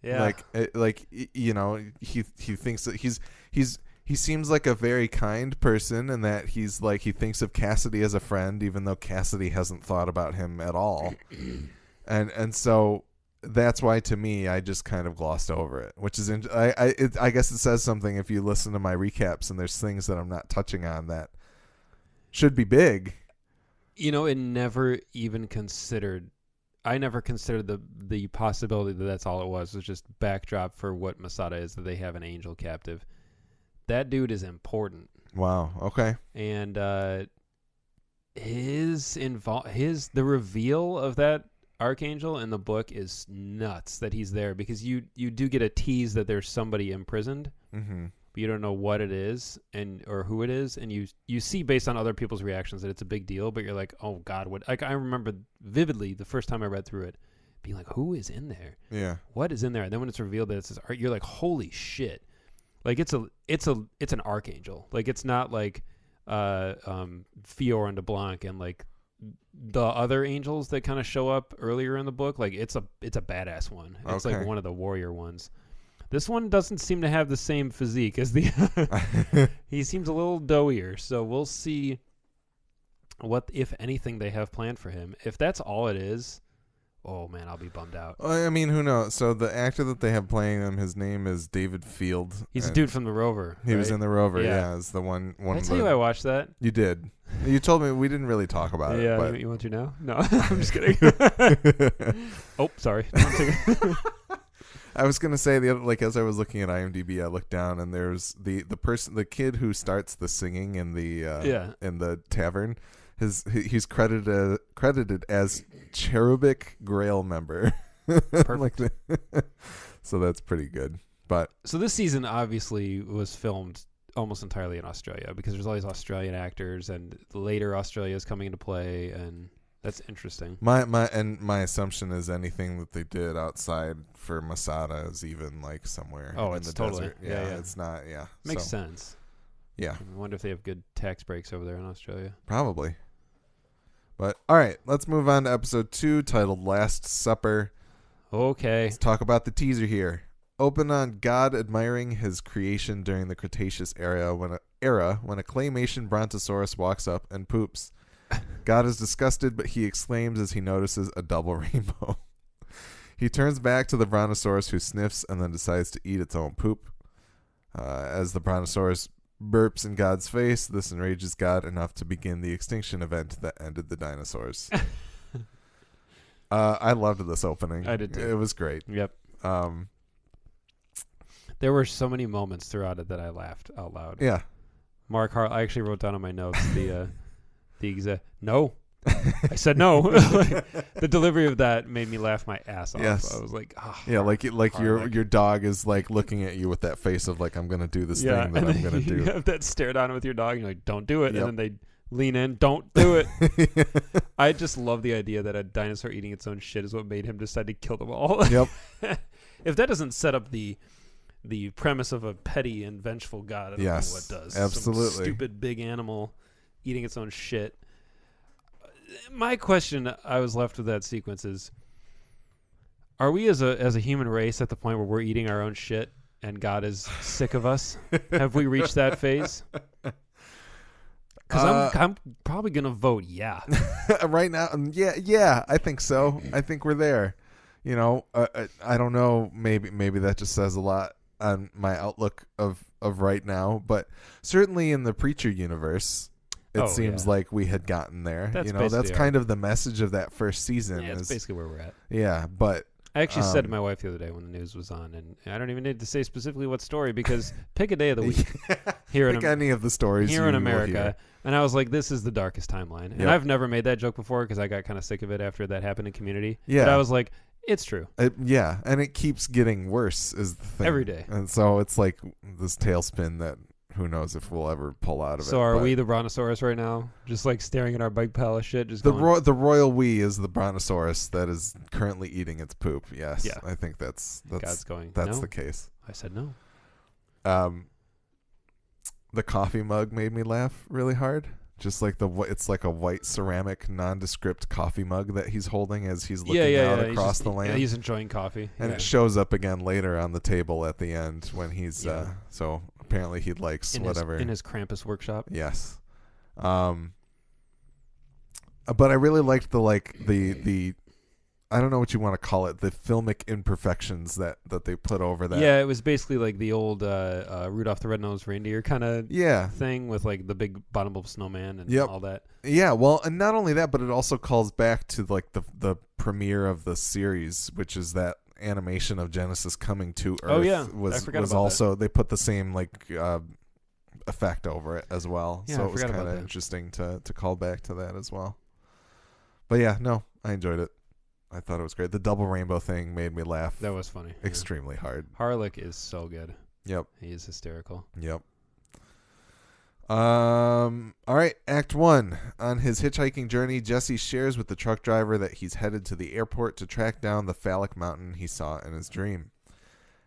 Yeah, like you know, he thinks that he seems like a very kind person, and that he's like, he thinks of Cassidy as a friend, even though Cassidy hasn't thought about him at all. and so that's why, to me, I just kind of glossed over it, which is I guess it says something if you listen to my recaps and there's things that I'm not touching on that should be big. You know, it never even considered. I never considered the possibility that that's all it was just backdrop for what Masada is, that they have an angel captive. That dude is important. Wow. Okay. And the reveal of that archangel in the book is nuts, that he's there, because you do get a tease that there's somebody imprisoned, mm-hmm. but you don't know what it is or who it is, and you see based on other people's reactions that it's a big deal, but you're like, oh god, what? Like, I remember vividly the first time I read through it being like, who is in there? Yeah, what is in there? And then when it's revealed that it's this art, you're like, holy shit. Like, it's an archangel. Like, it's not like Fior and DeBlanc and like the other angels that kind of show up earlier in the book. Like, it's a badass one. It's like one of the warrior ones. This one doesn't seem to have the same physique as the he seems a little doughier, so we'll see what, if anything, they have planned for him. If that's all it is, oh man, I'll be bummed out. I mean, who knows? So the actor that they have playing him, his name is David Field. He's a dude from The Rover. He was right? in The Rover. Yeah. Yeah, is the one. Did I tell you I watched that? You did. You told me. We didn't really talk about it. Yeah, But you want to know? No, I'm just kidding. Oh, sorry. I was gonna say as I was looking at IMDb, I looked down and there's the kid who starts the singing in the tavern. He's credited as cherubic grail member. Perfect. So that's pretty good. But so this season obviously was filmed almost entirely in Australia because there's all these Australian actors, and later Australia is coming into play, and that's interesting. My assumption is anything that they did outside for Masada is even like somewhere in the desert. Yeah, it's not. Yeah, makes sense. Yeah, I wonder if they have good tax breaks over there in Australia. Probably. But all right, let's move on to episode 2, titled "Last Supper." Okay, let's talk about the teaser here. Open on God admiring his creation during the Cretaceous era when a claymation brontosaurus walks up and poops. God is disgusted, but he exclaims as he notices a double rainbow. He turns back to the brontosaurus, who sniffs and then decides to eat its own poop. As the brontosaurus burps in God's face, this enrages God enough to begin the extinction event that ended the dinosaurs. I loved this opening. I did too. It was great. Yep. There were so many moments throughout it that I laughed out loud. Yeah. I actually wrote down on my notes no. I said no. The delivery of that made me laugh my ass off. Yes. I was like, yeah, like your dog is like looking at you with that face of like, I'm gonna do this thing that I'm gonna do. You have that stare down with your dog, and you're like, don't do it. Yep. And then they lean in, don't do it. I just love the idea that a dinosaur eating its own shit is what made him decide to kill them all. Yep. If that doesn't set up the premise of a petty and vengeful God, I don't know what does. Absolutely. Some stupid big animal eating its own shit. My question I was left with that sequence is, are we as a human race at the point where we're eating our own shit and God is sick of us? Have we reached that phase? Because I'm probably going to vote yeah. Right now, yeah, I think so. I think we're there. You know, I don't know. Maybe that just says a lot on my outlook of right now. But certainly in the Preacher universe, it seems like we had gotten there. That's kind of the message of that first season. Yeah, that's basically where we're at. Yeah, but I actually said to my wife the other day when the news was on, and I don't even need to say specifically what story, because pick a day of the week. Pick any of the stories here in America. And I was like, this is the darkest timeline. And I've never made that joke before because I got kind of sick of it after that happened in Community. Yeah. But I was like, it's true. Yeah, and it keeps getting worse is the thing. Every day. And so it's like this tailspin that who knows if we'll ever pull out of it. So are we the brontosaurus right now? Just like staring at our big pile of shit? Just the royal we is the brontosaurus that is currently eating its poop. Yes. Yeah. I think that's God's going, that's no. the case. I said no. The coffee mug made me laugh really hard. Just like it's like a white ceramic nondescript coffee mug that he's holding as he's looking out across the land. Yeah, he's enjoying coffee. And it shows up again later on the table at the end when he's so apparently he likes in his Krampus workshop. Yes. But I really liked the I don't know what you want to call it, the filmic imperfections that they put over that. Yeah, it was basically like the old Rudolph the Red-Nosed Reindeer kind of thing with like the big bottom snowman and all that. Yeah, well, and not only that, but it also calls back to like the premiere of the series, which is that animation of Genesis coming to Earth. Oh yeah, was also that. They put the same like effect over it as well. Yeah, so it was kind of interesting to call back to that as well. But yeah, no, I enjoyed it. I thought it was great. The double rainbow thing made me laugh. That was funny. Extremely hard. Harlech is so good. Yep. He is hysterical. Yep. All right, Act 1. On his hitchhiking journey, Jesse shares with the truck driver that he's headed to the airport to track down the phallic mountain he saw in his dream.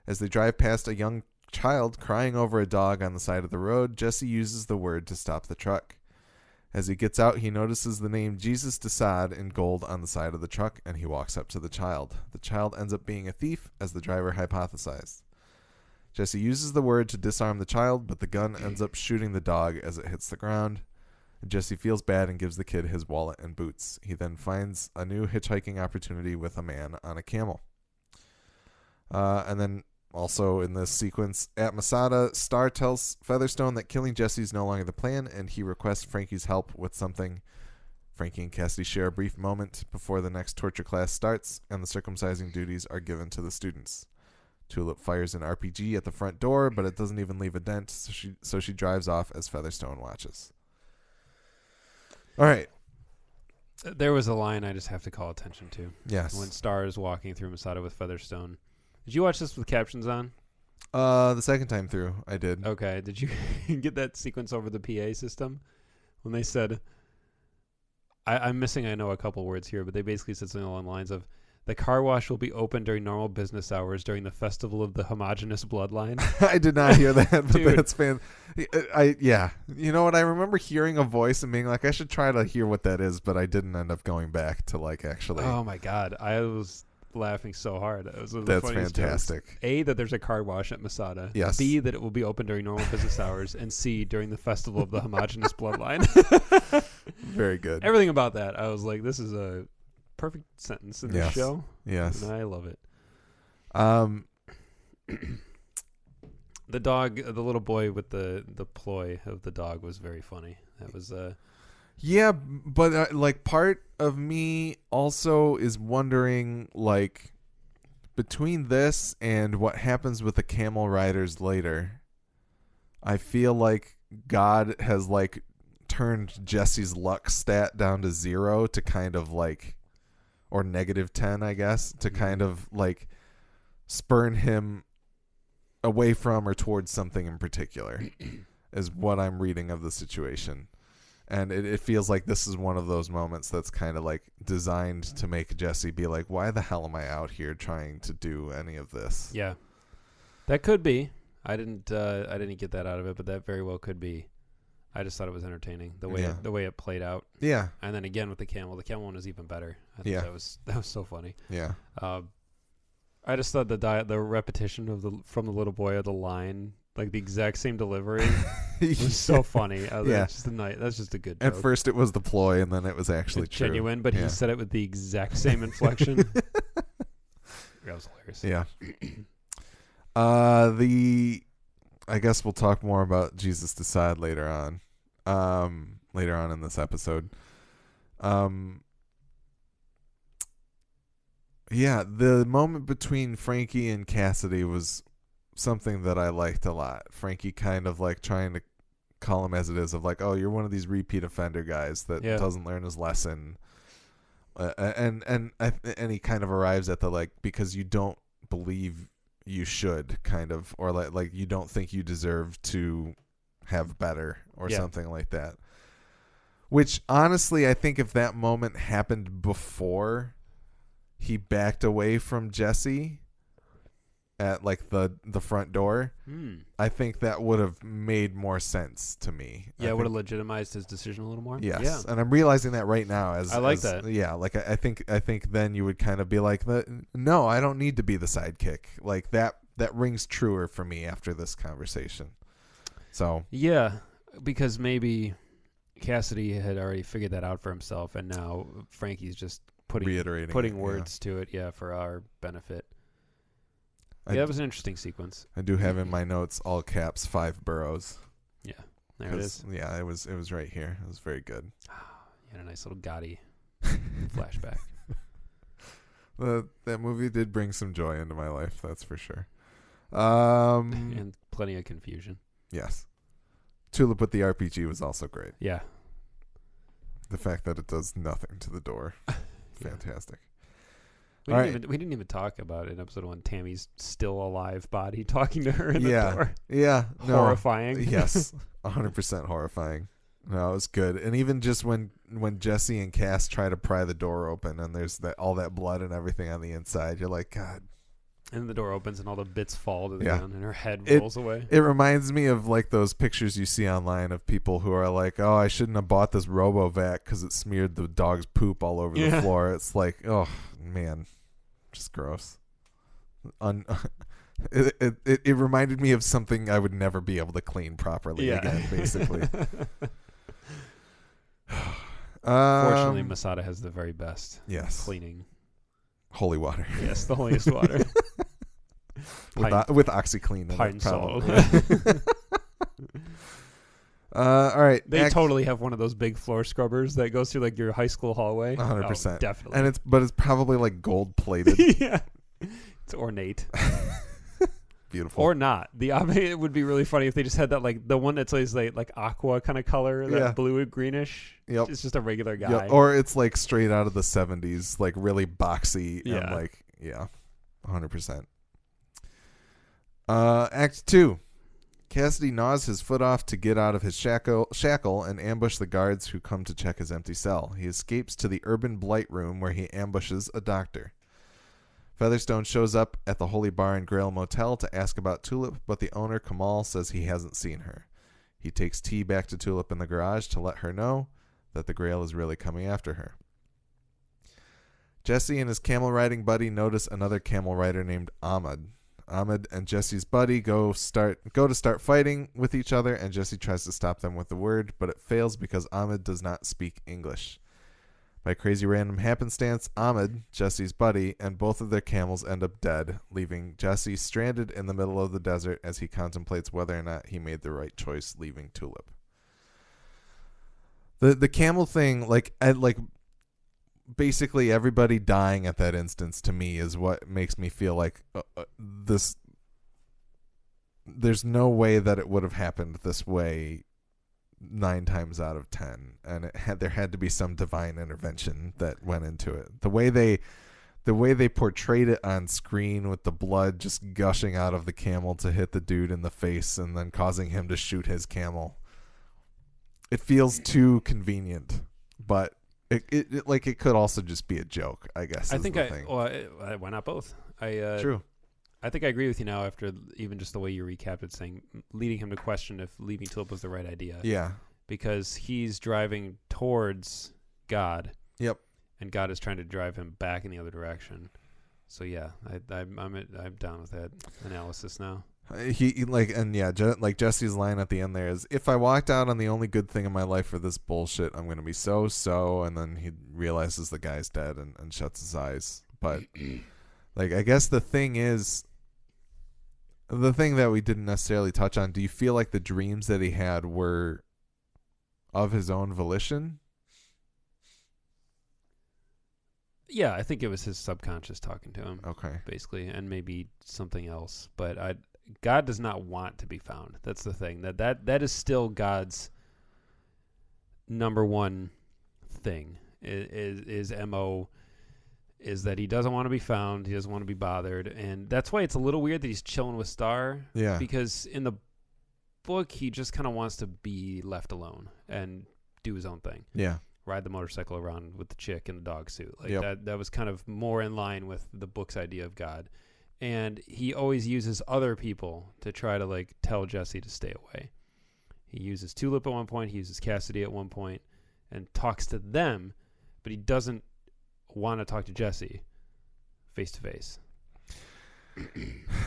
As they drive past a young child crying over a dog on the side of the road, Jesse uses the word to stop the truck. As he gets out, he notices the name Jesus Desad in gold on the side of the truck, and he walks up to the child. The child ends up being a thief, as the driver hypothesized. Jesse uses the word to disarm the child, but the gun ends up shooting the dog as it hits the ground. Jesse feels bad and gives the kid his wallet and boots. He then finds a new hitchhiking opportunity with a man on a camel. And then also in this sequence at Masada, Star tells Featherstone that killing Jesse is no longer the plan, and he requests Frankie's help with something. Frankie and Cassidy share a brief moment before the next torture class starts, and the circumcising duties are given to the students. Tulip fires an RPG at the front door, but it doesn't even leave a dent, so she drives off as Featherstone watches. All right. There was a line I just have to call attention to. Yes. When Star is walking through Masada with Featherstone. Did you watch this with captions on? The second time through, I did. Okay. Did you get that sequence over the PA system? When they said, I'm missing, I know, a couple words here, but they basically said something along the lines of, the car wash will be open during normal business hours during the festival of the homogenous bloodline. I did not hear that, but Dude. that's yeah. You know what? I remember hearing a voice and being like, I should try to hear what that is, but I didn't end up going back to like actually. Oh my God. I was laughing so hard. It was one of the That's funniest fantastic. jokes. A, that there's a car wash at Masada. Yes. B, that it will be open during normal business hours. And C, during the festival of the homogenous bloodline. Very good. Everything about that, I was like, this is a perfect sentence in this show. Yes. And I love it. The dog, the little boy with the ploy of the dog was very funny. That was Yeah, but like part of me also is wondering, like, between this and what happens with the camel riders later, I feel like God has like turned Jesse's luck stat down to 0 to kind of like, or -10, I guess, to kind of like spurn him away from or towards something in particular is what I'm reading of the situation. And it feels like this is one of those moments that's kind of like designed to make Jesse be like, why the hell am I out here trying to do any of this? yeah. That could be. I didn't get that out of it, but that very well could be. I just thought it was entertaining the way it played out. Yeah. And then again with the camel one was even better. I think that was so funny. Yeah. I just thought the repetition of from the little boy of the line, like the exact same delivery, was so funny. I was like, that's just a good joke. At first it was the ploy, and then it was actually it's true. genuine, but he said it with the exact same inflection. That was hilarious. Yeah. I guess we'll talk more about Jesus Decide later on. Later on in this episode. Yeah, the moment between Frankie and Cassidy was something that I liked a lot. Frankie kind of like trying to call him as it is, of like, oh, you're one of these repeat offender guys that doesn't learn his lesson. And he kind of arrives at the like, because you don't believe you should, kind of, or like you don't think you deserve to have better or something like that. Which honestly, I think if that moment happened before he backed away from Jesse at like the front door, I think that would have made more sense to me. Yeah, it would have legitimized his decision a little more. Yes, yeah. And I'm realizing that right now. I like that. Yeah, like I think then you would kind of be like, no, I don't need to be the sidekick. Like that rings truer for me after this conversation. So yeah, because maybe Cassidy had already figured that out for himself, and now Frankie's just putting words to it, for our benefit. That was an interesting sequence. I do have in my notes all caps 5 boroughs. Yeah, there it is. Yeah, it was right here. It was very good. You had a nice little Gotti flashback. That movie did bring some joy into my life, that's for sure. And plenty of confusion. Yes. Tulip with the RPG was also great. Yeah. The fact that it does nothing to the door. Fantastic. We didn't even talk about it in episode 1. Tammy's still alive body talking to her in the door. Yeah. Horrifying. Yes. 100% horrifying. No, it was good. And even just when Jesse and Cass try to pry the door open and there's all that blood and everything on the inside, you're like, God. And the door opens and all the bits fall to the ground and her head rolls away. It reminds me of like those pictures you see online of people who are like, oh, I shouldn't have bought this RoboVac because it smeared the dog's poop all over the floor. It's like, oh, man, just gross. It reminded me of something I would never be able to clean properly again, basically. Fortunately, Masada has the very best Yes. cleaning. Holy water. Yes, the holiest water. with OxyClean in Pine it, salt. probably. All right. They totally have one of those big floor scrubbers that goes through like your high school hallway. 100%. Oh, definitely. And it's probably like gold plated. Yeah. It's ornate. Beautiful. Or not. It would be really funny if they just had that, like the one that's always like aqua kind of color, that blue and greenish. Yep. It's just a regular guy. Yep. Or it's like straight out of the 70s, like really boxy and like 100%. Act 2. Cassidy gnaws his foot off to get out of his shackle and ambush the guards who come to check his empty cell. He escapes to the urban blight room where he ambushes a doctor. Featherstone shows up at the Holy Bar and Grail Motel to ask about Tulip, but the owner, Kamal, says he hasn't seen her. He takes T back to Tulip in the garage to let her know that the Grail is really coming after her. Jesse and his camel riding buddy notice another camel rider named Ahmed. Ahmed and Jesse's buddy go to start fighting with each other, and Jesse tries to stop them with the word, but it fails because Ahmed does not speak English. By crazy random happenstance, Ahmed, Jesse's buddy, and both of their camels end up dead, leaving Jesse stranded in the middle of the desert as he contemplates whether or not he made the right choice leaving Tulip. The camel thing, basically everybody dying at that instance to me is what makes me feel like this. There's no way that it would have happened this way 9 times out of 10, and there had to be some divine intervention that went into it. The way they portrayed it on screen with the blood just gushing out of the camel to hit the dude in the face and then causing him to shoot his camel, it feels too convenient, but it could also just be a joke, I guess. I think why not both? True. I think I agree with you now after even just the way you recapped it, saying leading him to question if leaving Tulip was the right idea. Yeah. Because he's driving towards God. Yep. And God is trying to drive him back in the other direction. So yeah, I'm down with that analysis now. Jesse's line at the end there is, if I walked out on the only good thing in my life for this bullshit, I'm gonna be so, and then he realizes the guy's dead and shuts his eyes. But I guess the thing that we didn't necessarily touch on, do you feel like the dreams that he had were of his own volition? Yeah, I think it was his subconscious talking to him. Okay. Basically, and maybe something else. But God does not want to be found. That's the thing. That is still God's number one thing. Is MO is that he doesn't want to be found. He doesn't want to be bothered. And that's why it's a little weird that he's chilling with Star. Yeah. Because in the book, he just kind of wants to be left alone and do his own thing. Yeah. Ride the motorcycle around with the chick in the dog suit. That was kind of more in line with the book's idea of God. And he always uses other people to try to tell Jesse to stay away. He uses Tulip at one point. He uses Cassidy at one point and talks to them, but he doesn't want to talk to Jesse face to face.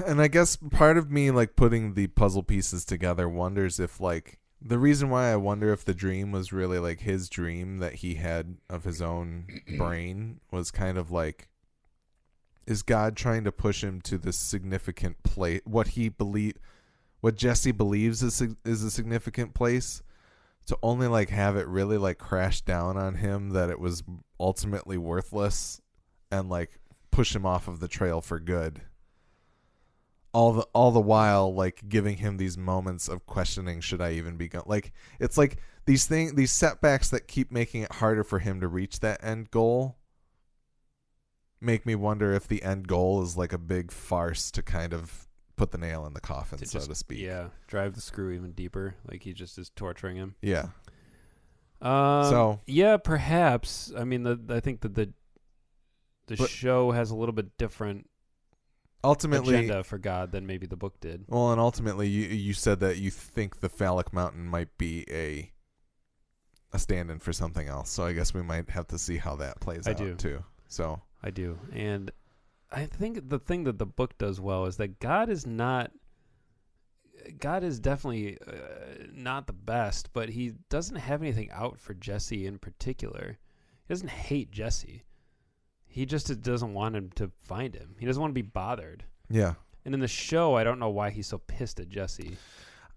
And I guess part of me, putting the puzzle pieces together, wonders if the reason why I wonder if the dream was really his dream that he had of his own brain was kind of is God trying to push him to this significant place, what Jesse believes is a significant place, to only have it really crash down on him that it was ultimately worthless, and push him off of the trail for good. All the while giving him these moments of questioning, should I even be going? It's these setbacks that keep making it harder for him to reach that end goal make me wonder if the end goal is a big farce to kind of put the nail in the coffin, so to speak. Yeah, drive the screw even deeper. He just is torturing him. Yeah. Yeah, perhaps. I mean, I think that the show has a little bit different ultimately agenda for God than maybe the book did. Well, and ultimately, you said that you think the phallic mountain might be a stand-in for something else. So I guess we might have to see how that plays out too. So I do, and I think the thing that the book does well is that God is not. God is definitely not the best, but he doesn't have anything out for Jesse in particular. He doesn't hate Jesse. He just doesn't want him to find him. He doesn't want to be bothered. Yeah. And in the show, I don't know why he's so pissed at Jesse.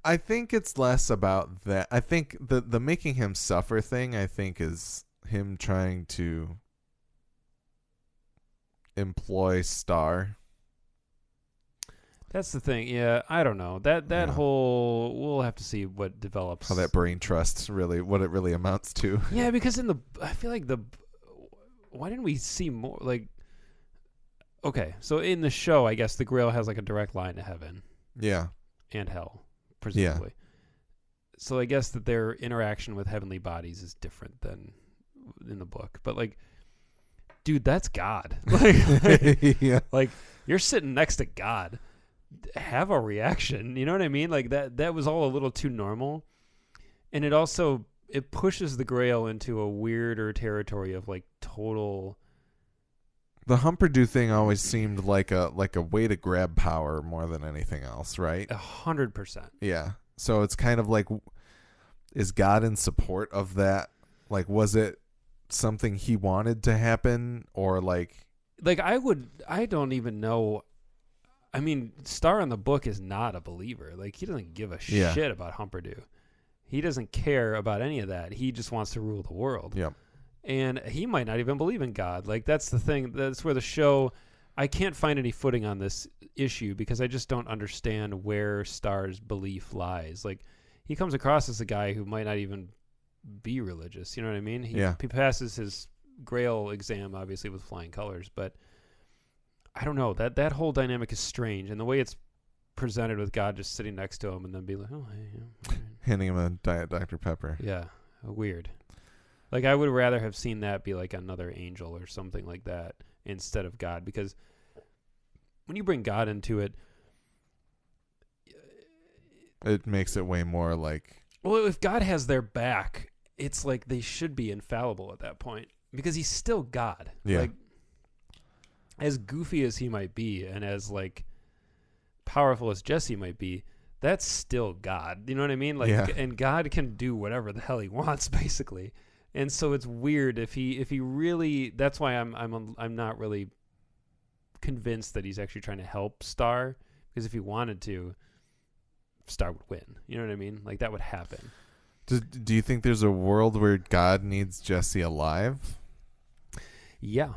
I think it's less about that. I think the making him suffer thing, I think, is him trying to employ Star. That's the thing. Yeah, I don't know. That Yeah. whole, we'll have to see what develops. How that brain trust really, what it really amounts to. Yeah, because I feel like why didn't we see more? Like, okay, so in the show, I guess the Grail has like a direct line to heaven. Yeah. And hell, presumably. Yeah. So I guess that their interaction with heavenly bodies is different than in the book. But like, dude, that's God. Yeah. Like you're sitting next to God. Have a reaction. You know what I mean? Like that was all a little too normal. And it pushes the Grail into a weirder territory of like total. The Humperdew thing always seemed like a way to grab power more than anything else, right? 100%. Yeah. So it's kind of like, is God in support of that? Like, was it something he wanted to happen, or like I don't even know. I mean, Star in the book is not a believer. Like, he doesn't give a shit about Humperdew. He doesn't care about any of that. He just wants to rule the world. Yep. And he might not even believe in God. Like, that's the thing. That's where the show, I can't find any footing on this issue because I just don't understand where Star's belief lies. Like, he comes across as a guy who might not even be religious. You know what I mean? He passes his Grail exam, obviously, with flying colors, but I don't know. That whole dynamic is strange, and the way it's presented with God just sitting next to him and then be like, oh, hey, yeah. Handing him a Diet Dr. Pepper. Yeah, weird. Like, I would rather have seen that be like another angel or something like that instead of God, because when you bring God into it, it makes it way more like... Well, if God has their back, it's like they should be infallible at that point, because he's still God. Yeah. Like, as goofy as he might be and as like powerful as Jesse might be, that's still God. You know what I mean? Like, and God can do whatever the hell he wants, basically. And so it's weird if he really. That's why I'm not really convinced that he's actually trying to help Star, because if he wanted to, Star would win. You know what I mean? Like, that would happen. Do you think there's a world where God needs Jesse alive? Yeah.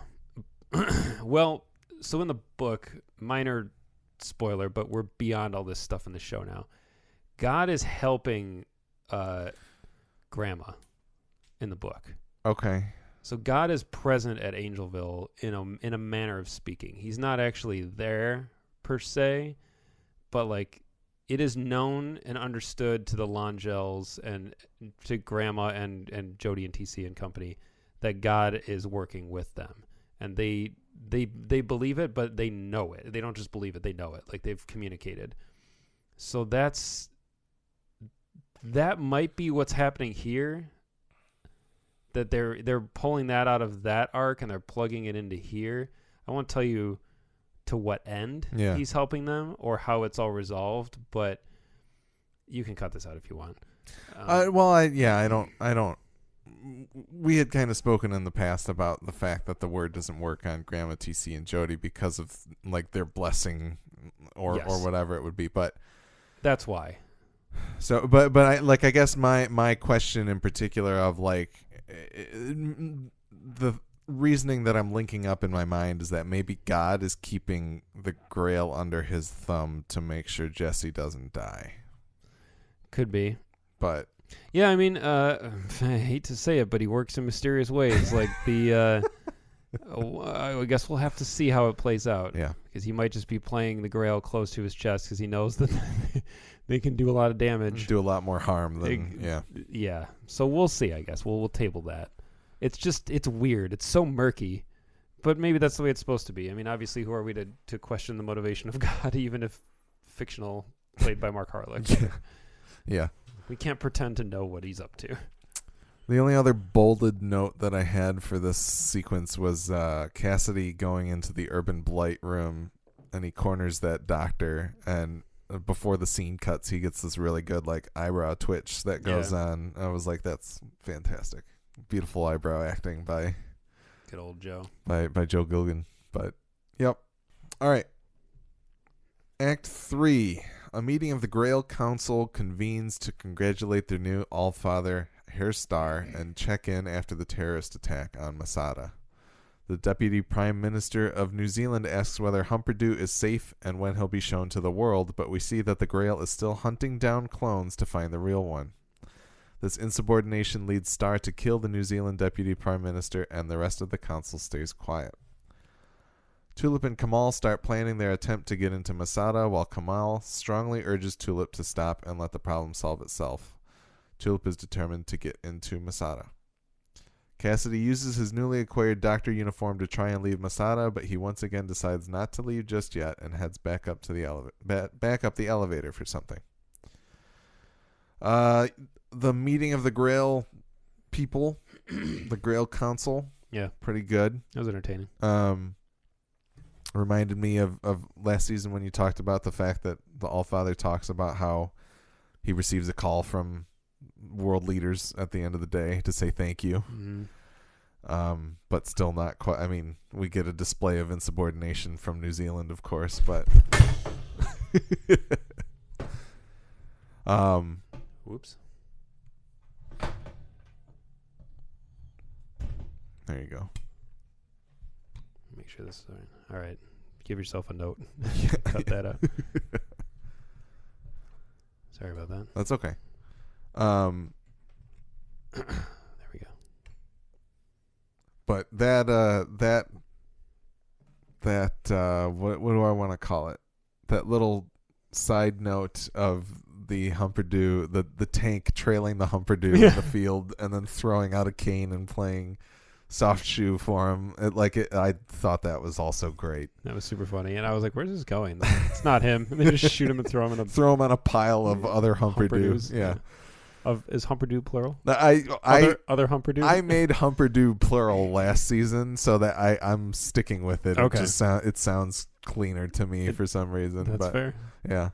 Well, so in the book, minor spoiler, but we're beyond all this stuff in the show now. God is helping Grandma in the book. Okay. So God is present at Angelville in a manner of speaking. He's not actually there per se, but like it is known and understood to the Langels and to Grandma and Jody and TC and company that God is working with them. And they believe it, but they know it. They don't just believe it; they know it. Like, they've communicated. So that might be what's happening here. That they're pulling that out of that arc and they're plugging it into here. I won't tell you to what end he's helping them or how it's all resolved, but you can cut this out if you want. I don't. We had kind of spoken in the past about the fact that the word doesn't work on Grandma, TC, and Jody because of like their blessing or whatever it would be, but that's why. So, but I guess my question in particular of like the reasoning that I'm linking up in my mind is that maybe God is keeping the Grail under his thumb to make sure Jesse doesn't die. Could be, but. Yeah, I mean, I hate to say it, but he works in mysterious ways. Like I guess we'll have to see how it plays out. Yeah, because he might just be playing the Grail close to his chest because he knows that they can do a lot of damage, do a lot more harm than Yeah. So we'll see. I guess we'll table that. It's weird. It's so murky, but maybe that's the way it's supposed to be. I mean, obviously, who are we to question the motivation of God, even if fictional, played by Mark Harlick? Yeah. We can't pretend to know what he's up to. The only other bolded note that I had for this sequence was Cassidy going into the urban blight room, and he corners that doctor, and before the scene cuts, he gets this really good like eyebrow twitch that goes on. I was like, that's fantastic. Beautiful eyebrow acting by good old Joe. By Joe Gilgan. But yep. All right. Act 3. A meeting of the Grail Council convenes to congratulate their new All-Father, Herr Star, and check in after the terrorist attack on Masada. The Deputy Prime Minister of New Zealand asks whether Humperdoo is safe and when he'll be shown to the world, but we see that the Grail is still hunting down clones to find the real one. This insubordination leads Star to kill the New Zealand Deputy Prime Minister, and the rest of the council stays quiet. Tulip and Kamal start planning their attempt to get into Masada, while Kamal strongly urges Tulip to stop and let the problem solve itself. Tulip is determined to get into Masada. Cassidy uses his newly acquired doctor uniform to try and leave Masada, but he once again decides not to leave just yet and heads back up to the back up the elevator for something. The meeting of the Grail people, the Grail Council, pretty good. That was entertaining. Reminded me of last season when you talked about the fact that the All-Father talks about how he receives a call from world leaders at the end of the day to say thank you. Mm-hmm. But still not quite. I mean, we get a display of insubordination from New Zealand, of course, but whoops. There you go. Make sure this is all right. Give yourself a note. Cut that out. Sorry about that. That's okay. There we go. But that what do I want to call it? That little side note of the Humperdoo, the tank trailing the Humperdoo in the field and then throwing out a cane and playing soft shoe for him. I thought that was also great. That was super funny, and I was like, "Where's this going?" It's not him. And they just shoot him and throw him on a pile of other Humperdoos. Yeah. Is Humperdoo plural? Other Humperdoo. I made Humperdoo plural last season, so that I'm sticking with it. Okay. It sounds cleaner to me for some reason. That's fair. Yeah.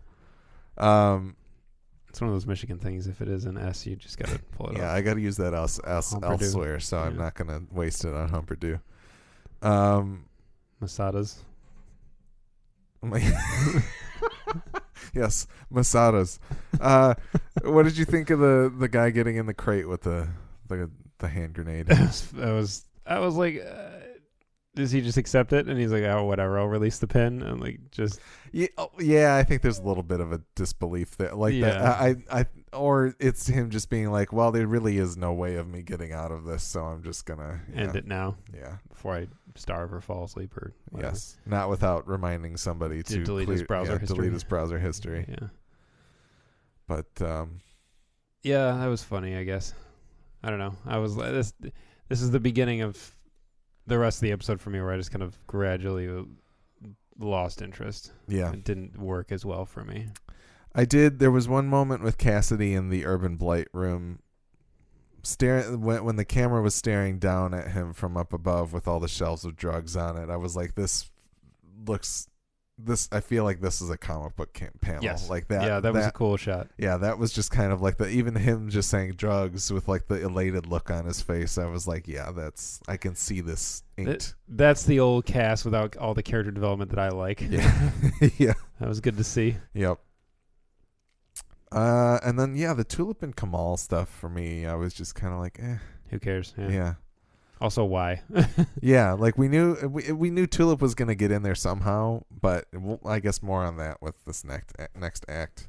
It's one of those Michigan things. If it is an S, you just gotta pull it off. Yeah, I gotta use that elsewhere, so I'm not gonna waste it on Humperdoo. Masadas. Yes, Masadas. What did you think of the guy getting in the crate with the hand grenade? I was like, does he just accept it? And he's like, oh, whatever, I'll release the pin. And like, just yeah, I think there's a little bit of a disbelief there, like that. Or it's him just being like, well, there really is no way of me getting out of this, so I'm just gonna end it now. Yeah, before I starve or fall asleep or whatever. Yes, not without reminding somebody to delete his browser history. Delete his browser history. Yeah, but yeah, that was funny. I guess I don't know. I was this is the beginning of the rest of the episode for me, where I just kind of gradually lost interest. Yeah, it didn't work as well for me. I did. There was one moment with Cassidy in the Urban Blight room, staring when the camera was staring down at him from up above with all the shelves of drugs on it. I was like, I feel like this is a comic book panel. Yes. Like that. Yeah, that was a cool shot. Yeah, that was just kind of like even him just saying drugs with like the elated look on his face. I was like, yeah, I can see this inked. That's the old cast without all the character development that I like. Yeah. Yeah. That was good to see. Yep. And then the Tulip and Kamal stuff for me, I was just kind of like, who cares? Yeah. Also, why? Yeah, like we knew Tulip was gonna get in there somehow, but I guess more on that with this next act.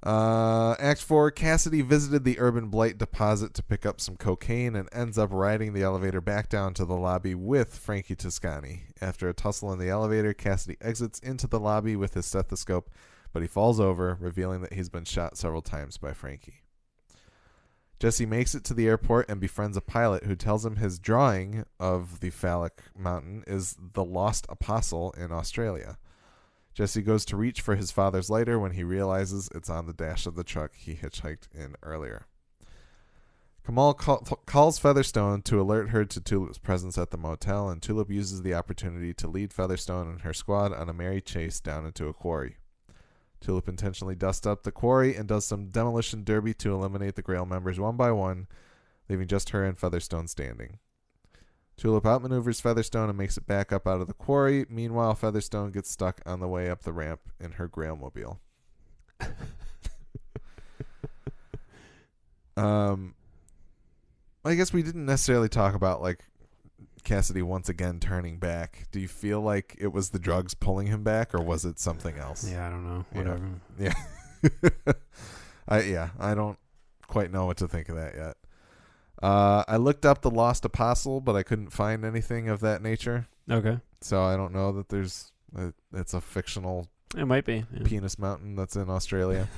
Act 4, Cassidy visited the Urban Blight deposit to pick up some cocaine and ends up riding the elevator back down to the lobby with Frankie Toscani. After a tussle in the elevator, Cassidy exits into the lobby with his stethoscope, but he falls over, revealing that he's been shot several times by Frankie. Jesse makes it to the airport and befriends a pilot who tells him his drawing of the phallic mountain is the Lost Apostle in Australia. Jesse goes to reach for his father's lighter when he realizes it's on the dash of the truck he hitchhiked in earlier. Kamal calls Featherstone to alert her to Tulip's presence at the motel, and Tulip uses the opportunity to lead Featherstone and her squad on a merry chase down into a quarry. Tulip intentionally dusts up the quarry and does some demolition derby to eliminate the Grail members one by one, leaving just her and Featherstone standing. Tulip outmaneuvers Featherstone and makes it back up out of the quarry. Meanwhile, Featherstone gets stuck on the way up the ramp in her Grailmobile. I guess we didn't necessarily talk about like Cassidy once again turning back. Do you feel like it was the drugs pulling him back, or was it something else? Yeah, I don't know. Whatever. Yeah. I don't quite know what to think of that yet. I looked up the Lost Apostle, but I couldn't find anything of that nature. Okay. So I don't know that there's it's a fictional It might be. Yeah. penis mountain that's in Australia.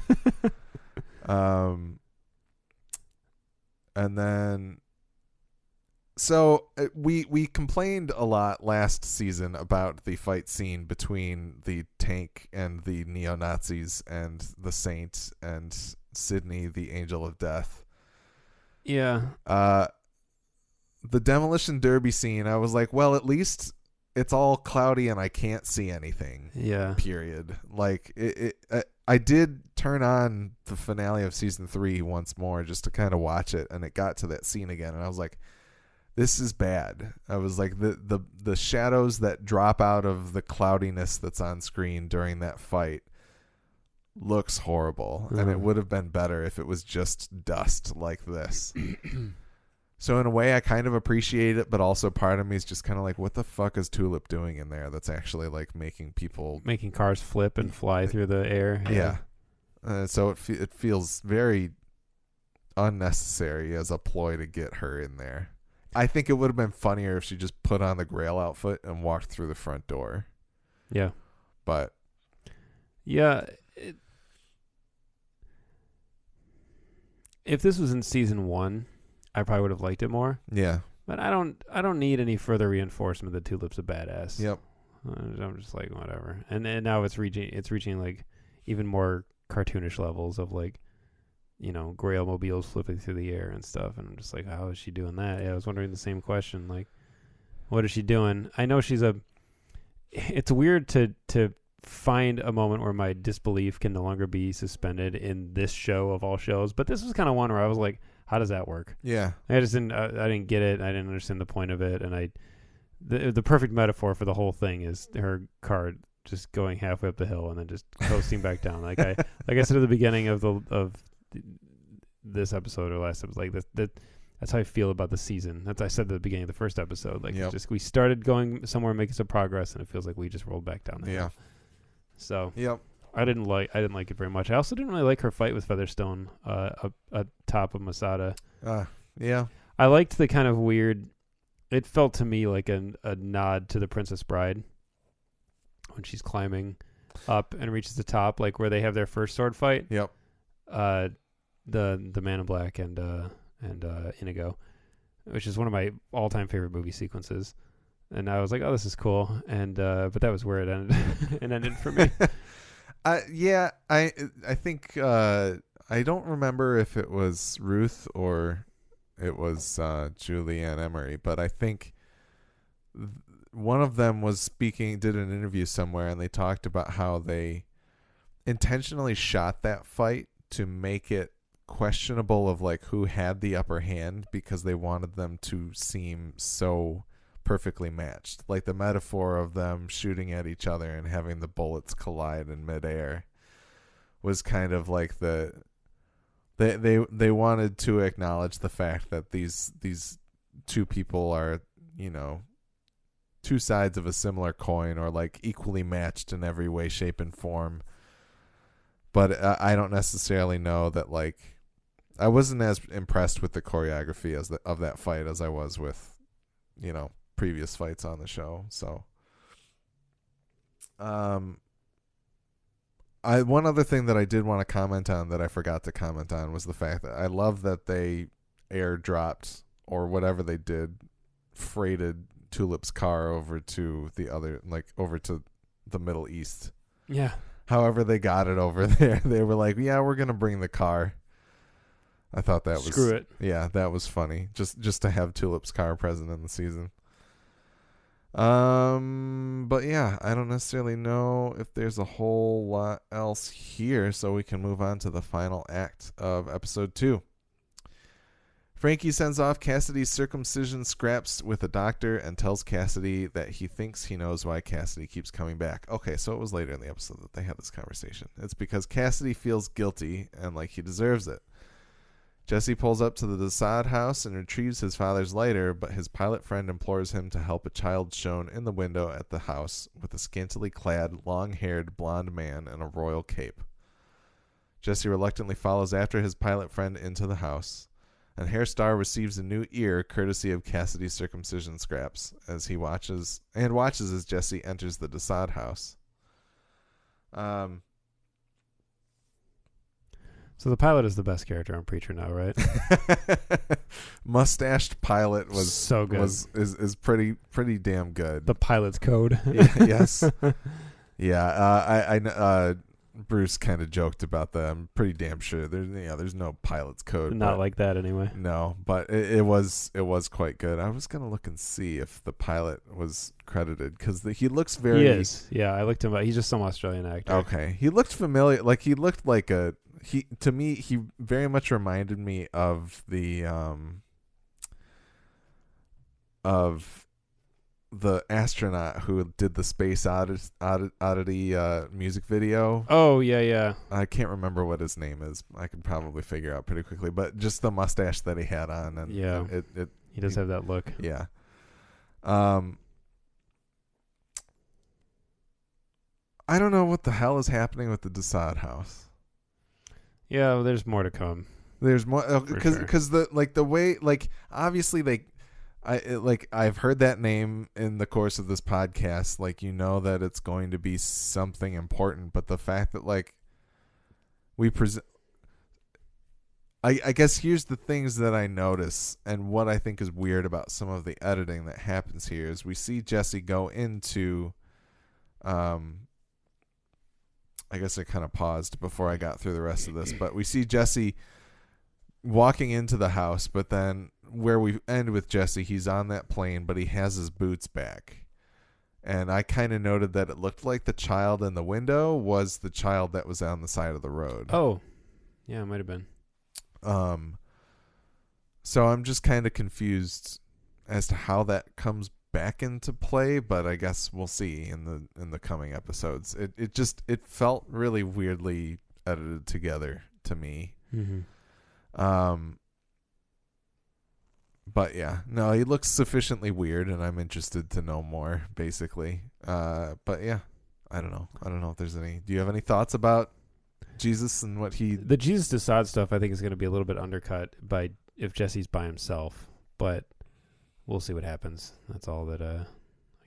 And then so we complained a lot last season about the fight scene between the tank and the neo-Nazis and the Saint and Sydney, the Angel of Death. Yeah. The demolition derby scene, I was like, well, at least it's all cloudy and I can't see anything. Yeah. Period. Like I did turn on the finale of season 3 once more just to kind of watch it, and it got to that scene again, and I was like, this is bad. I was like, the shadows that drop out of the cloudiness that's on screen during that fight looks horrible, and it would have been better if it was just dust like this. So in a way, I kind of appreciate it, but also part of me is just kind of like, what the fuck is Tulip doing in there that's actually like making cars flip and fly through the air? Yeah. So it feels very unnecessary as a ploy to get her in there. I think it would have been funnier if she just put on the Grail outfit and walked through the front door. Yeah. But yeah, if this was in season 1, I probably would have liked it more. Yeah. But I don't need any further reinforcement that Tulip's a badass. Yep. I'm just like, whatever. And now it's reaching like even more cartoonish levels of like, you know, Grail mobiles flipping through the air and stuff, and I'm just like, how is she doing that? Yeah, I was wondering the same question, like, what is she doing? I know it's weird to find a moment where my disbelief can no longer be suspended in this show of all shows, but this was kind of one where I was like, how does that work? Yeah. I didn't get it. I didn't understand the point of it, and the perfect metaphor for the whole thing is her car just going halfway up the hill and then just coasting back down. Like I said at the beginning of this episode or last episode, like that's how I feel about the season. That's I said at the beginning of the first episode. Like we started going somewhere, making some progress, and it feels like we just rolled back down the hill. So I didn't like it very much. I also didn't really like her fight with Featherstone atop of Masada. Yeah. I liked the kind of weird. It felt to me like a nod to the Princess Bride when she's climbing up and reaches the top, like where they have their first sword fight. Yep. The Man in Black and Inigo, which is one of my all-time favorite movie sequences. And I was like, oh, this is cool. And but that was where it ended. It ended for me. I think I don't remember if it was Ruth or it was Julianne Emery, but I think one of them did an interview somewhere, and they talked about how they intentionally shot that fight to make it questionable of like who had the upper hand, because they wanted them to seem so perfectly matched. Like the metaphor of them shooting at each other and having the bullets collide in midair was kind of like they wanted to acknowledge the fact that these two people are, you know, two sides of a similar coin, or like equally matched in every way, shape, and form. But I don't necessarily know that, like, I wasn't as impressed with the choreography of that fight as I was with, you know, previous fights on the show. So, one other thing that I did want to comment on that I forgot to comment on was the fact that I love that they airdropped, or whatever they did, freighted Tulip's car over to the Middle East. Yeah. However they got it over there, they were like, yeah, we're going to bring the car. I thought that was... Screw it. Yeah, that was funny. Just to have Tulip's car present in the season. But yeah, I don't necessarily know if there's a whole lot else here, so we can move on to the final act of episode 2. Frankie sends off Cassidy's circumcision scraps with a doctor and tells Cassidy that he thinks he knows why Cassidy keeps coming back. Okay, so it was later in the episode that they had this conversation. It's because Cassidy feels guilty and like he deserves it. Jesse pulls up to the Desaad house and retrieves his father's lighter, but his pilot friend implores him to help a child shown in the window at the house with a scantily clad, long-haired blonde man in a royal cape. Jesse reluctantly follows after his pilot friend into the house, and Hairstar receives a new ear courtesy of Cassidy's circumcision scraps as he watches as Jesse enters the Desaad house. So the pilot is the best character on Preacher now, right? Mustached pilot was so good. Is pretty damn good. The pilot's code. Yes. Yeah. I Bruce kind of joked about that. I'm pretty damn sure there's no pilot's code. Not like that anyway. No, but it was quite good. I was gonna look and see if the pilot was credited because he looks very. He is. Yeah, I looked him up. He's just some Australian actor. Okay, he looked familiar. Like he looked like a. To me, he very much reminded me of the astronaut who did the Space Oddity music video. Oh, yeah. I can't remember what his name is. I could probably figure out pretty quickly, but just the mustache that he had on, and yeah, he does have that look. Yeah. I don't know what the hell is happening with the Desaad house. Yeah, well, there's more to come. There's more because the way obviously I've heard that name in the course of this podcast. That it's going to be something important, but the fact that we present, I guess here's the things that I notice and what I think is weird about some of the editing that happens here is we see Jesse go into, I guess I kind of paused before I got through the rest of this, but we see Jesse walking into the house, but then where we end with Jesse, he's on that plane, but he has his boots back. And I kind of noted that it looked like the child in the window was the child that was on the side of the road. Oh, yeah, it might have been. So I'm just kind of confused as to how that comes back into play, but I guess we'll see in the coming episodes. It felt really weirdly edited together to me. Mm-hmm. But yeah, no, he looks sufficiently weird, and I'm interested to know more, basically. But yeah, I don't know if there's any. Do you have any thoughts about Jesus and what he? The Jesus Desaad stuff, I think, is going to be a little bit undercut by if Jesse's by himself, but we'll see what happens. That's all that I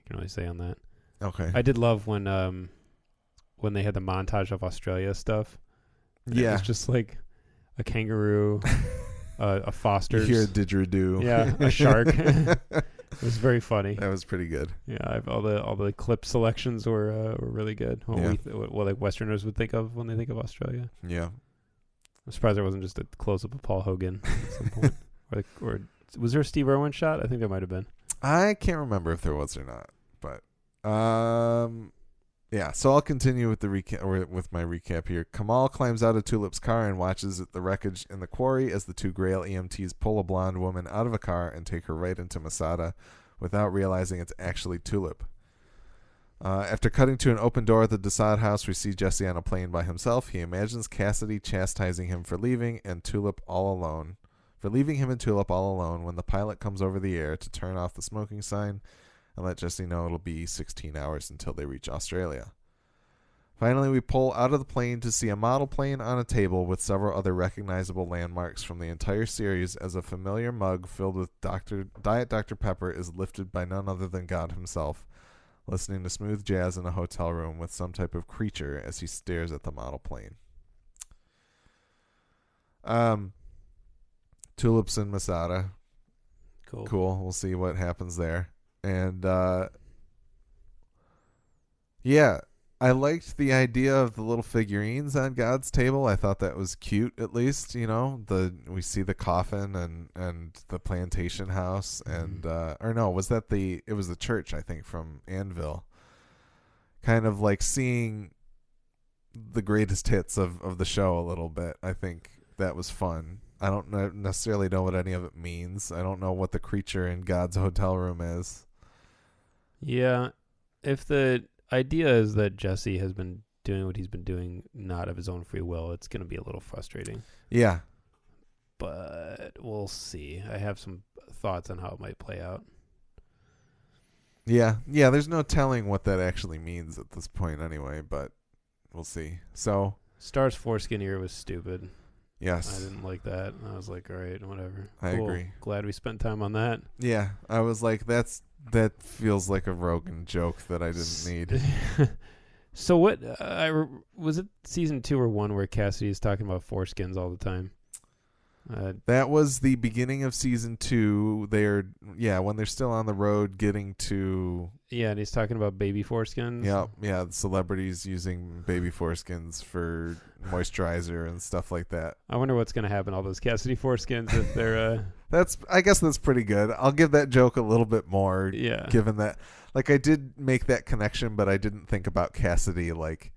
can really say on that. Okay. I did love when they had the montage of Australia stuff. Yeah. It was just like a kangaroo, a Foster's. You hear a didgeridoo. Yeah, a shark. It was very funny. That was pretty good. Yeah, all the clip selections were really good. What Westerners would think of when they think of Australia. Yeah. I'm surprised there wasn't just a close up of Paul Hogan at some point. or was there a Steve Irwin shot? I think there might have been. I can't remember if there was or not, but yeah. So I'll continue with the with my recap here. Kamal climbs out of Tulip's car and watches the wreckage in the quarry as the two Grail EMTs pull a blonde woman out of a car and take her right into Masada, without realizing it's actually Tulip. After cutting to an open door at the Desaad house, we see Jesse on a plane by himself. He imagines Cassidy chastising him for leaving him and Tulip all alone when the pilot comes over the air to turn off the smoking sign and let Jesse know it'll be 16 hours until they reach Australia. Finally, we pull out of the plane to see a model plane on a table with several other recognizable landmarks from the entire series as a familiar mug filled with Diet Dr. Pepper is lifted by none other than God himself, listening to smooth jazz in a hotel room with some type of creature as he stares at the model plane. Tulips in Masada. Cool. We'll see what happens there. And yeah, I liked the idea of the little figurines on God's table. I thought that was cute, at least. We see the coffin and the plantation house and or no, was that it was the church, I think, from Anvil. Kind of like seeing the greatest hits of the show a little bit. I think that was fun. I don't necessarily know what any of it means. I don't know what the creature in God's hotel room is. Yeah, if the idea is that Jesse has been doing what he's been doing not of his own free will, it's going to be a little frustrating. Yeah. But we'll see. I have some thoughts on how it might play out. Yeah, there's no telling what that actually means at this point anyway, but we'll see. So Star's foreskin ear was stupid. Yes. I didn't like that. I was like, all right, whatever. I agree. Glad we spent time on that. Yeah, I was like, that feels like a Rogan joke that I didn't need. So what, was it season 2 or 1 where Cassidy is talking about foreskins all the time? That was the beginning of season 2. When they're still on the road getting to... Yeah, and he's talking about baby foreskins. Yeah, the celebrities using baby foreskins for moisturizer and stuff like that. I wonder what's going to happen to all those Cassidy foreskins if they're... I guess that's pretty good. I'll give that joke a little bit more, given that... Like, I did make that connection, but I didn't think about Cassidy, like,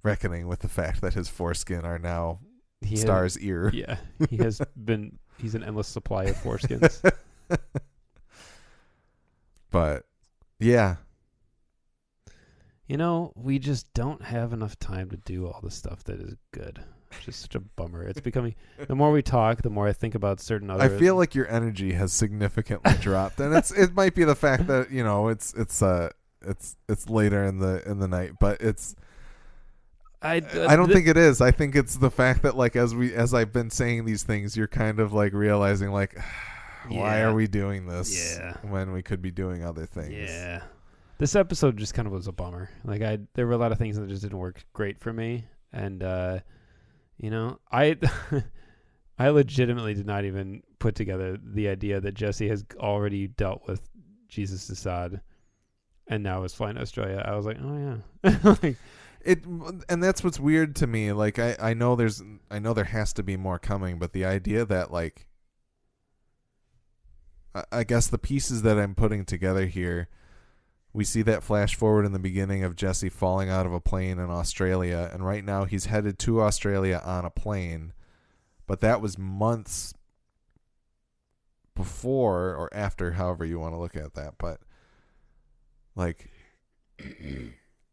reckoning with the fact that his foreskin are now... Star's ear. Yeah, he's an endless supply of foreskins. But yeah, we just don't have enough time to do all the stuff that is good. It's just such a bummer. It's becoming, the more we talk, the more I think about certain other... I feel like your energy has significantly dropped, and it might be the fact that it's later in the night, but it's... I don't think it is. I think it's the fact that, like, as I've been saying these things, you're kind of like realizing, like, why are we doing this when we could be doing other things? Yeah. This episode just kind of was a bummer. Like, there were a lot of things that just didn't work great for me, and I I legitimately did not even put together the idea that Jesse has already dealt with Jesus Assad, and now is flying to Australia. I was like, oh yeah, like. And that's what's weird to me. Like, I know there has to be more coming, but the idea that, like, I guess the pieces that I'm putting together here, we see that flash forward in the beginning of Jesse falling out of a plane in Australia, and right now he's headed to Australia on a plane, but that was months before or after, however you want to look at that. But, like,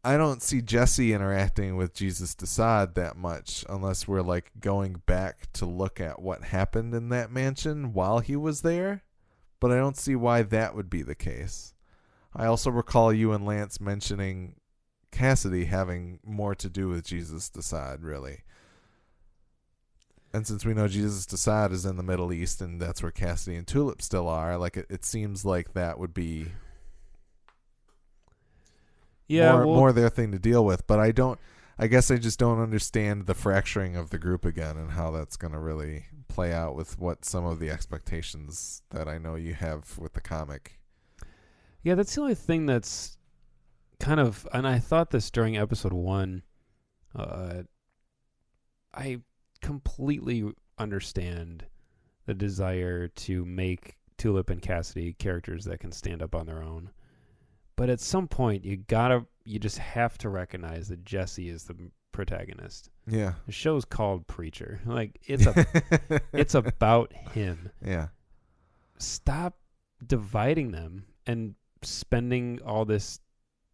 I don't see Jesse interacting with Jesus Assad that much unless we're, like, going back to look at what happened in that mansion while he was there. But I don't see why that would be the case. I also recall you and Lance mentioning Cassidy having more to do with Jesus Assad, really. And since we know Jesus Assad is in the Middle East and that's where Cassidy and Tulip still are, like, it seems like that would be... more their thing to deal with, but I guess I just don't understand the fracturing of the group again and how that's going to really play out with what some of the expectations that I know you have with the comic. Yeah, that's the only thing that's kind of, and I thought this during episode 1, I completely understand the desire to make Tulip and Cassidy characters that can stand up on their own. But at some point, you just have to recognize that Jesse is the protagonist. Yeah. The show's called Preacher. Like, it's about him. Yeah. Stop dividing them and spending all this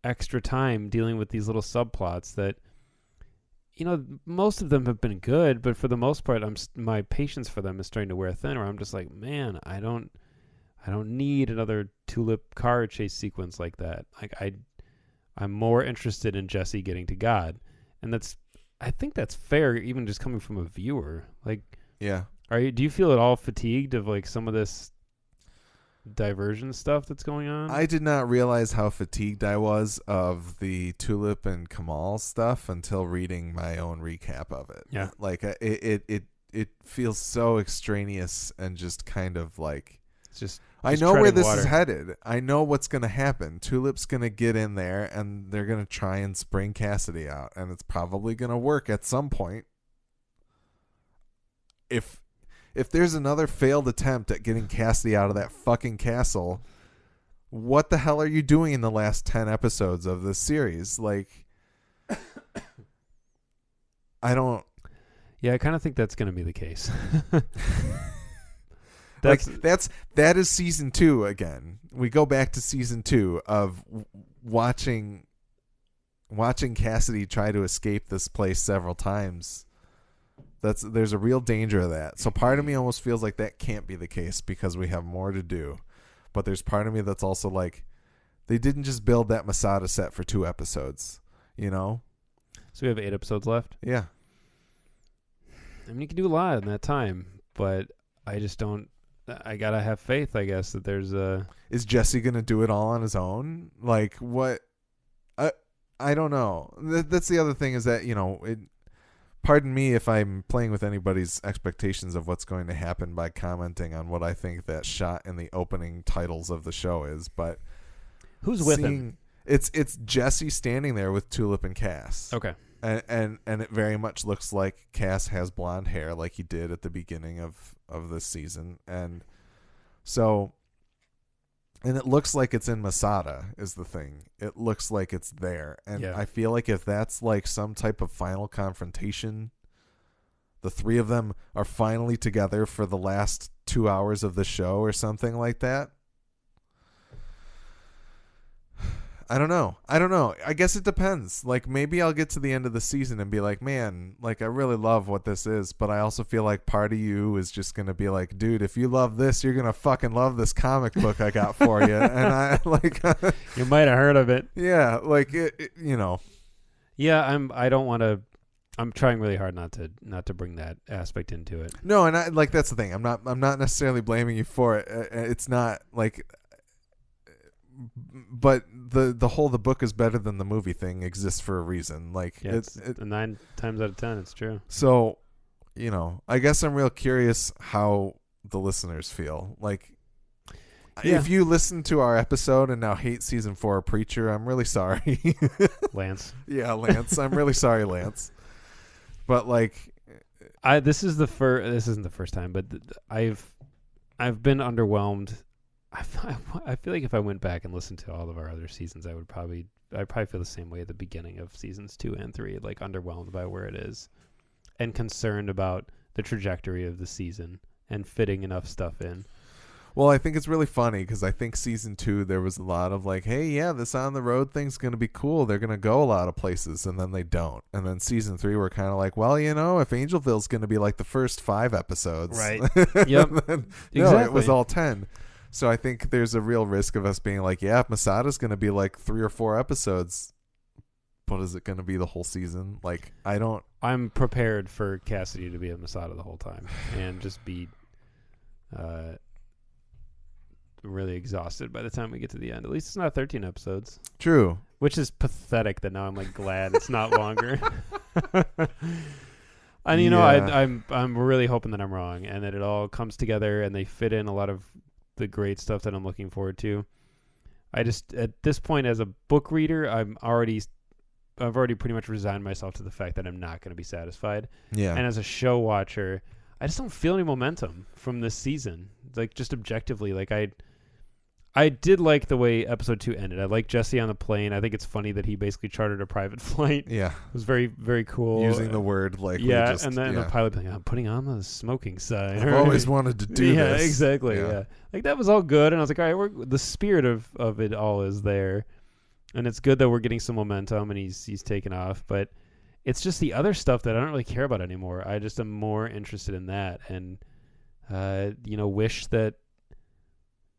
extra time dealing with these little subplots that, most of them have been good, but for the most part, my patience for them is starting to wear thin, or I'm just like, man, I don't need another Tulip car chase sequence like that. Like, I'm more interested in Jesse getting to God, and I think that's fair, even just coming from a viewer. Like, yeah, do you feel at all fatigued of, like, some of this diversion stuff that's going on? I did not realize how fatigued I was of the Tulip and Kamal stuff until reading my own recap of it. Yeah, like it feels so extraneous and just kind of like. It's just I know where this is headed. I know what's going to happen. Tulip's going to get in there, and they're going to try and spring Cassidy out, and it's probably going to work at some point. If there's another failed attempt at getting Cassidy out of that fucking castle, what the hell are you doing in the last 10 episodes of this series? Like, I don't... Yeah, I kind of think that's going to be the case. That is season 2 again. We go back to season 2 of watching Cassidy try to escape this place several times. There's a real danger of that. So part of me almost feels like that can't be the case because we have more to do. But there's part of me that's also like, they didn't just build that Masada set for 2 episodes, you know? So we have 8 episodes left? Yeah. I mean, you can do a lot in that time, but I just don't. I gotta have faith, I guess, that there's a. Is Jesse gonna do it all on his own? Like what? I don't know. That's the other thing is that, you know, pardon me if I'm playing with anybody's expectations of what's going to happen by commenting on what I think that shot in the opening titles of the show is, but who's with him? It's Jesse standing there with Tulip and Cass. Okay. And it very much looks like Cass has blonde hair like he did at the beginning of this season. And so, and it looks like it's in Masada is the thing. It looks like it's there. And I feel like if that's like some type of final confrontation, the 3 of them are finally together for the last 2 hours of the show or something like that. I don't know. I guess it depends. Like, maybe I'll get to the end of the season and be like, man, like, I really love what this is. But I also feel like part of you is just going to be like, dude, if you love this, you're going to fucking love this comic book I got for you. And I like, you might have heard of it. Yeah. Like, you know. Yeah. I don't want to. I'm trying really hard not to bring that aspect into it. No. And I like, that's the thing. I'm not necessarily blaming you for it. It's not like, but the book is better than the movie thing exists for a reason. Like, yeah, it's 9 times out of 10 it's true. So, you know, I guess I'm real curious how the listeners feel. Like, if you listen to our episode and now hate season 4 of Preacher, I'm really sorry. Lance. Yeah, Lance. I'm really sorry, Lance. But like, this isn't the first time, but I've been underwhelmed. I feel like if I went back and listened to all of our other seasons, I'd probably feel the same way at the beginning of seasons 2 and 3, like underwhelmed by where it is and concerned about the trajectory of the season and fitting enough stuff in. Well, I think it's really funny because I think season 2 there was a lot of like, hey, yeah, this on the road thing's going to be cool. They're going to go a lot of places, and then they don't. And then season 3 we're kind of like, well, you know, if Angelville's going to be like the first 5 episodes. Right. Yep. Then, exactly. No, it was all 10. So I think there's a real risk of us being like, yeah, if Masada's going to be like 3 or 4 episodes, but is it going to be the whole season? Like, I'm prepared for Cassidy to be a Masada the whole time and just be really exhausted by the time we get to the end. At least it's not 13 episodes. True. Which is pathetic that now I'm like glad it's not longer. And you know, I'm really hoping that I'm wrong and that it all comes together and they fit in a lot of the great stuff that I'm looking forward to. I just, at this point as a book reader, I've already pretty much resigned myself to the fact that I'm not going to be satisfied. Yeah. And as a show watcher, I just don't feel any momentum from this season. Like, just objectively, like I did like the way episode 2 ended. I like Jesse on the plane. I think it's funny that he basically chartered a private flight. Yeah. It was very, very cool. Using the word like, yeah, and then the pilot being like, I'm putting on the smoking sign. I've always wanted to do this. Yeah, exactly. Yeah. Like, that was all good. And I was like, all right, the spirit of it all is there. And it's good that we're getting some momentum and he's taken off. But it's just the other stuff that I don't really care about anymore. I just am more interested in that and, wish that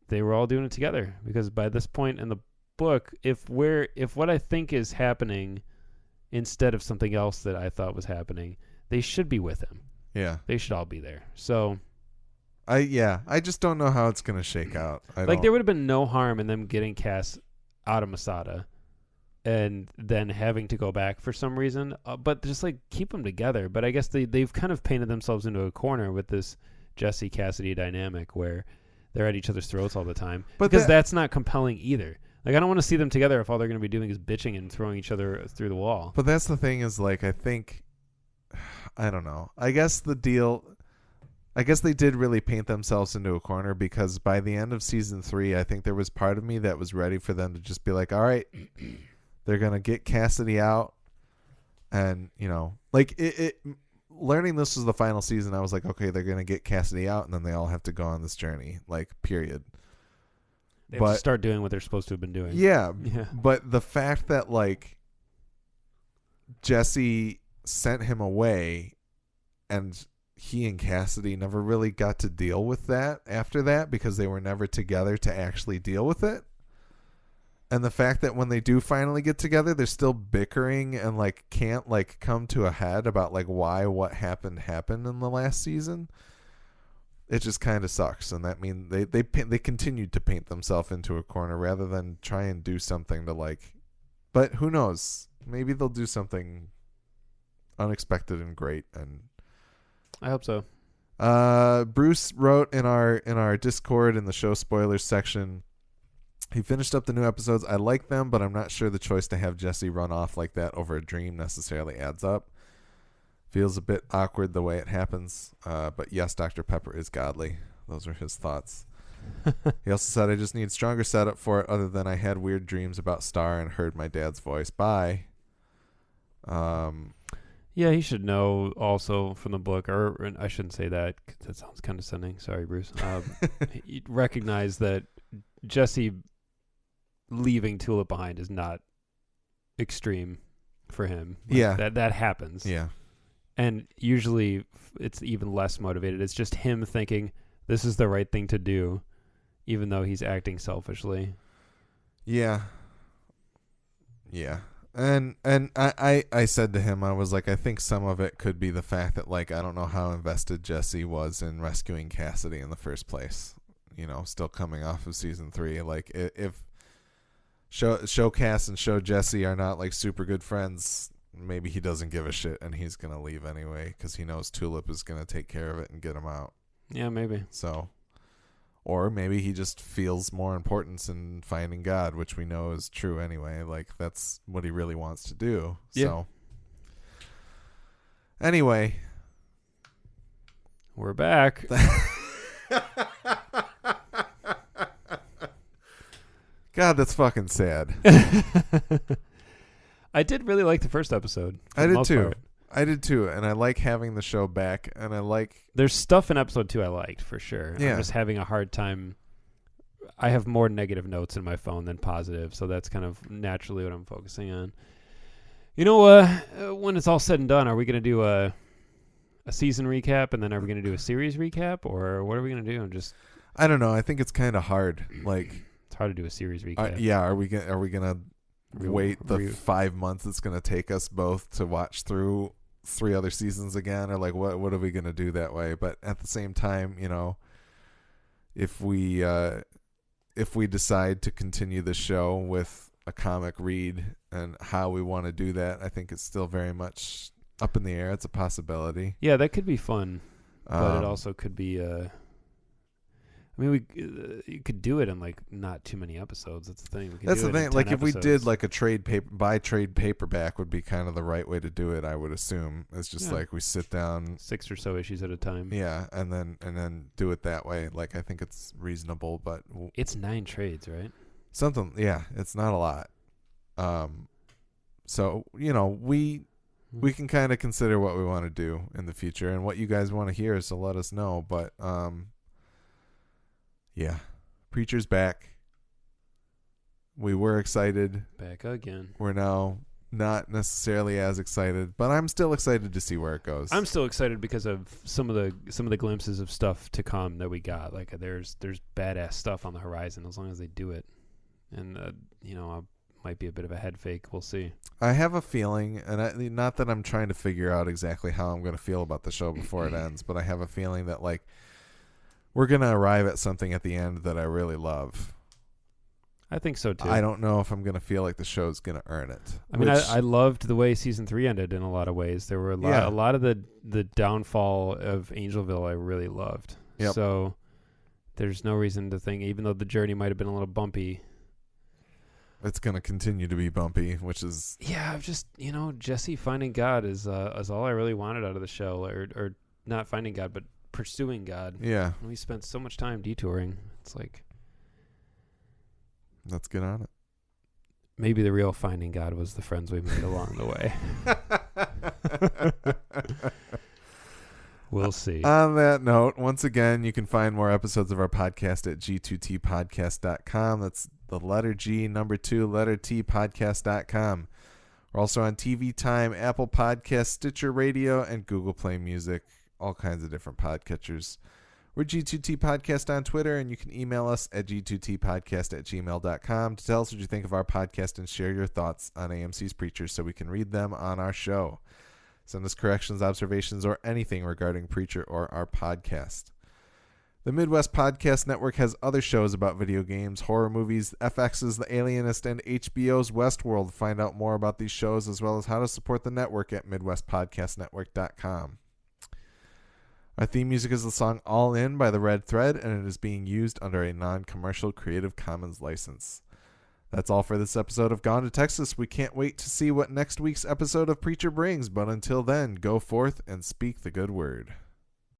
they were all doing it together, because by this point in the book, if what I think is happening instead of something else that I thought was happening, they should be with him. Yeah. They should all be there. So I just don't know how it's going to shake out. There would have been no harm in them getting Cass out of Masada and then having to go back for some reason, but just like keep them together. But I guess they've kind of painted themselves into a corner with this Jesse Cassidy dynamic where they're at each other's throats all the time. But because that's not compelling either. Like, I don't want to see them together if all they're going to be doing is bitching and throwing each other through the wall. But that's the thing is, like, I think, I don't know. I guess they did really paint themselves into a corner, because by the end of season 3, I think there was part of me that was ready for them to just be like, all right, they're going to get Cassidy out. And, you know, like, learning this was the final season, I was like, okay, they're going to get Cassidy out, and then they all have to go on this journey, like, period. They have to start doing what they're supposed to have been doing. Yeah. But the fact that, like, Jesse sent him away and he and Cassidy never really got to deal with that after that, because they were never together to actually deal with it. And the fact that when they do finally get together, they're still bickering and, like, can't, like, come to a head about, like, why what happened in the last season. It just kind of sucks, and that means they continued to paint themselves into a corner rather than try and do something to, like. But who knows? Maybe they'll do something unexpected and great. And I hope so. Bruce wrote in our Discord in the show spoilers section. He finished up the new episodes. I like them, but I'm not sure the choice to have Jesse run off like that over a dream necessarily adds up. Feels a bit awkward the way it happens. But yes, Dr. Pepper is godly. Those are his thoughts. He also said, I just need stronger setup for it, other than I had weird dreams about Star and heard my dad's voice. Bye. Yeah, he should know also from the book, or I shouldn't say that, 'cause that sounds condescending. Sorry, Bruce. He recognize that Jesse leaving Tulip behind is not extreme for him. Like, yeah. That happens. Yeah. And usually it's even less motivated. It's just him thinking this is the right thing to do, even though he's acting selfishly. Yeah. Yeah. And I said to him, I was like, I think some of it could be the fact that, like, I don't know how invested Jesse was in rescuing Cassidy in the first place. You know, still coming off of season 3. Like, if show Cass and show Jesse are not, like, super good friends, maybe he doesn't give a shit and he's going to leave anyway, because he knows Tulip is going to take care of it and get him out. Yeah, maybe. So, or maybe he just feels more importance in finding God, which we know is true anyway. Like, that's what he really wants to do. Yeah. So, anyway, we're back. God, that's fucking sad. I did really like the first episode. I did too. I did too, and I like having the show back, and I like. There's stuff in episode 2 I liked for sure. Yeah. I'm just having a hard time. I have more negative notes in my phone than positive, so that's kind of naturally what I'm focusing on. You know, when it's all said and done, are we going to do a season recap, and then are we going to do a series recap, or what are we going to do? I don't know. I think it's kind of hard. Like, it's hard to do a series recap. yeah. Are we gonna wait the 5 months it's gonna take us both to watch through 3 other seasons again, or like what are we gonna do that way? But at the same time, you know, if we decide to continue the show with a comic read and how we want to do that, I think it's still very much up in the air. It's a possibility. Yeah, that could be fun, but it also could be. I mean, you could do it in, like, not too many episodes. That's the thing. That's the thing. Like, if we did, like, a trade paperback would be kind of the right way to do it, I would assume. It's just like we sit down 6 or so issues at a time. Yeah, and then do it that way. Like, I think it's reasonable, but it's 9 trades, right? Something. Yeah, it's not a lot. So, you know, we can kind of consider what we want to do in the future, and what you guys want to hear, so let us know. But yeah, Preacher's back. We were excited. Back again. We're now not necessarily as excited, but I'm still excited to see where it goes. I'm still excited because of some of the glimpses of stuff to come that we got. Like, there's badass stuff on the horizon as long as they do it. And you know, might be a bit of a head fake. We'll see. I have a feeling, and not that I'm trying to figure out exactly how I'm going to feel about the show before it ends, but I have a feeling that, like, we're going to arrive at something at the end that I really love. I think so, too. I don't know if I'm going to feel like the show's going to earn it. I mean, I loved the way season 3 ended in a lot of ways. There were a lot of the downfall of Angelville I really loved. Yep. So there's no reason to think, even though the journey might have been a little bumpy. It's going to continue to be bumpy, which is... Yeah, I've just, Jesse finding God is all I really wanted out of the show. Or not finding God, but pursuing God. Yeah. And we spent so much time detouring. It's like... Let's get on it. Maybe the real finding God was the friends we made along the way. We'll see. On that note, once again, you can find more episodes of our podcast at g2tpodcast.com. That's the letter G, number 2, letter T, podcast.com. We're also on TV Time, Apple Podcasts, Stitcher Radio, and Google Play Music. All kinds of different podcatchers. We're G2T Podcast on Twitter, and you can email us at g2tpodcast@gmail.com to tell us what you think of our podcast and share your thoughts on AMC's Preacher so we can read them on our show. Send us corrections, observations, or anything regarding Preacher or our podcast. The Midwest Podcast Network has other shows about video games, horror movies, FX's The Alienist, and HBO's Westworld. Find out more about these shows as well as how to support the network at MidwestPodcastNetwork.com. Our theme music is the song All In by The Red Thread, and it is being used under a non-commercial Creative Commons license. That's all for this episode of Gone to Texas. We can't wait to see what next week's episode of Preacher brings, but until then, go forth and speak the good word.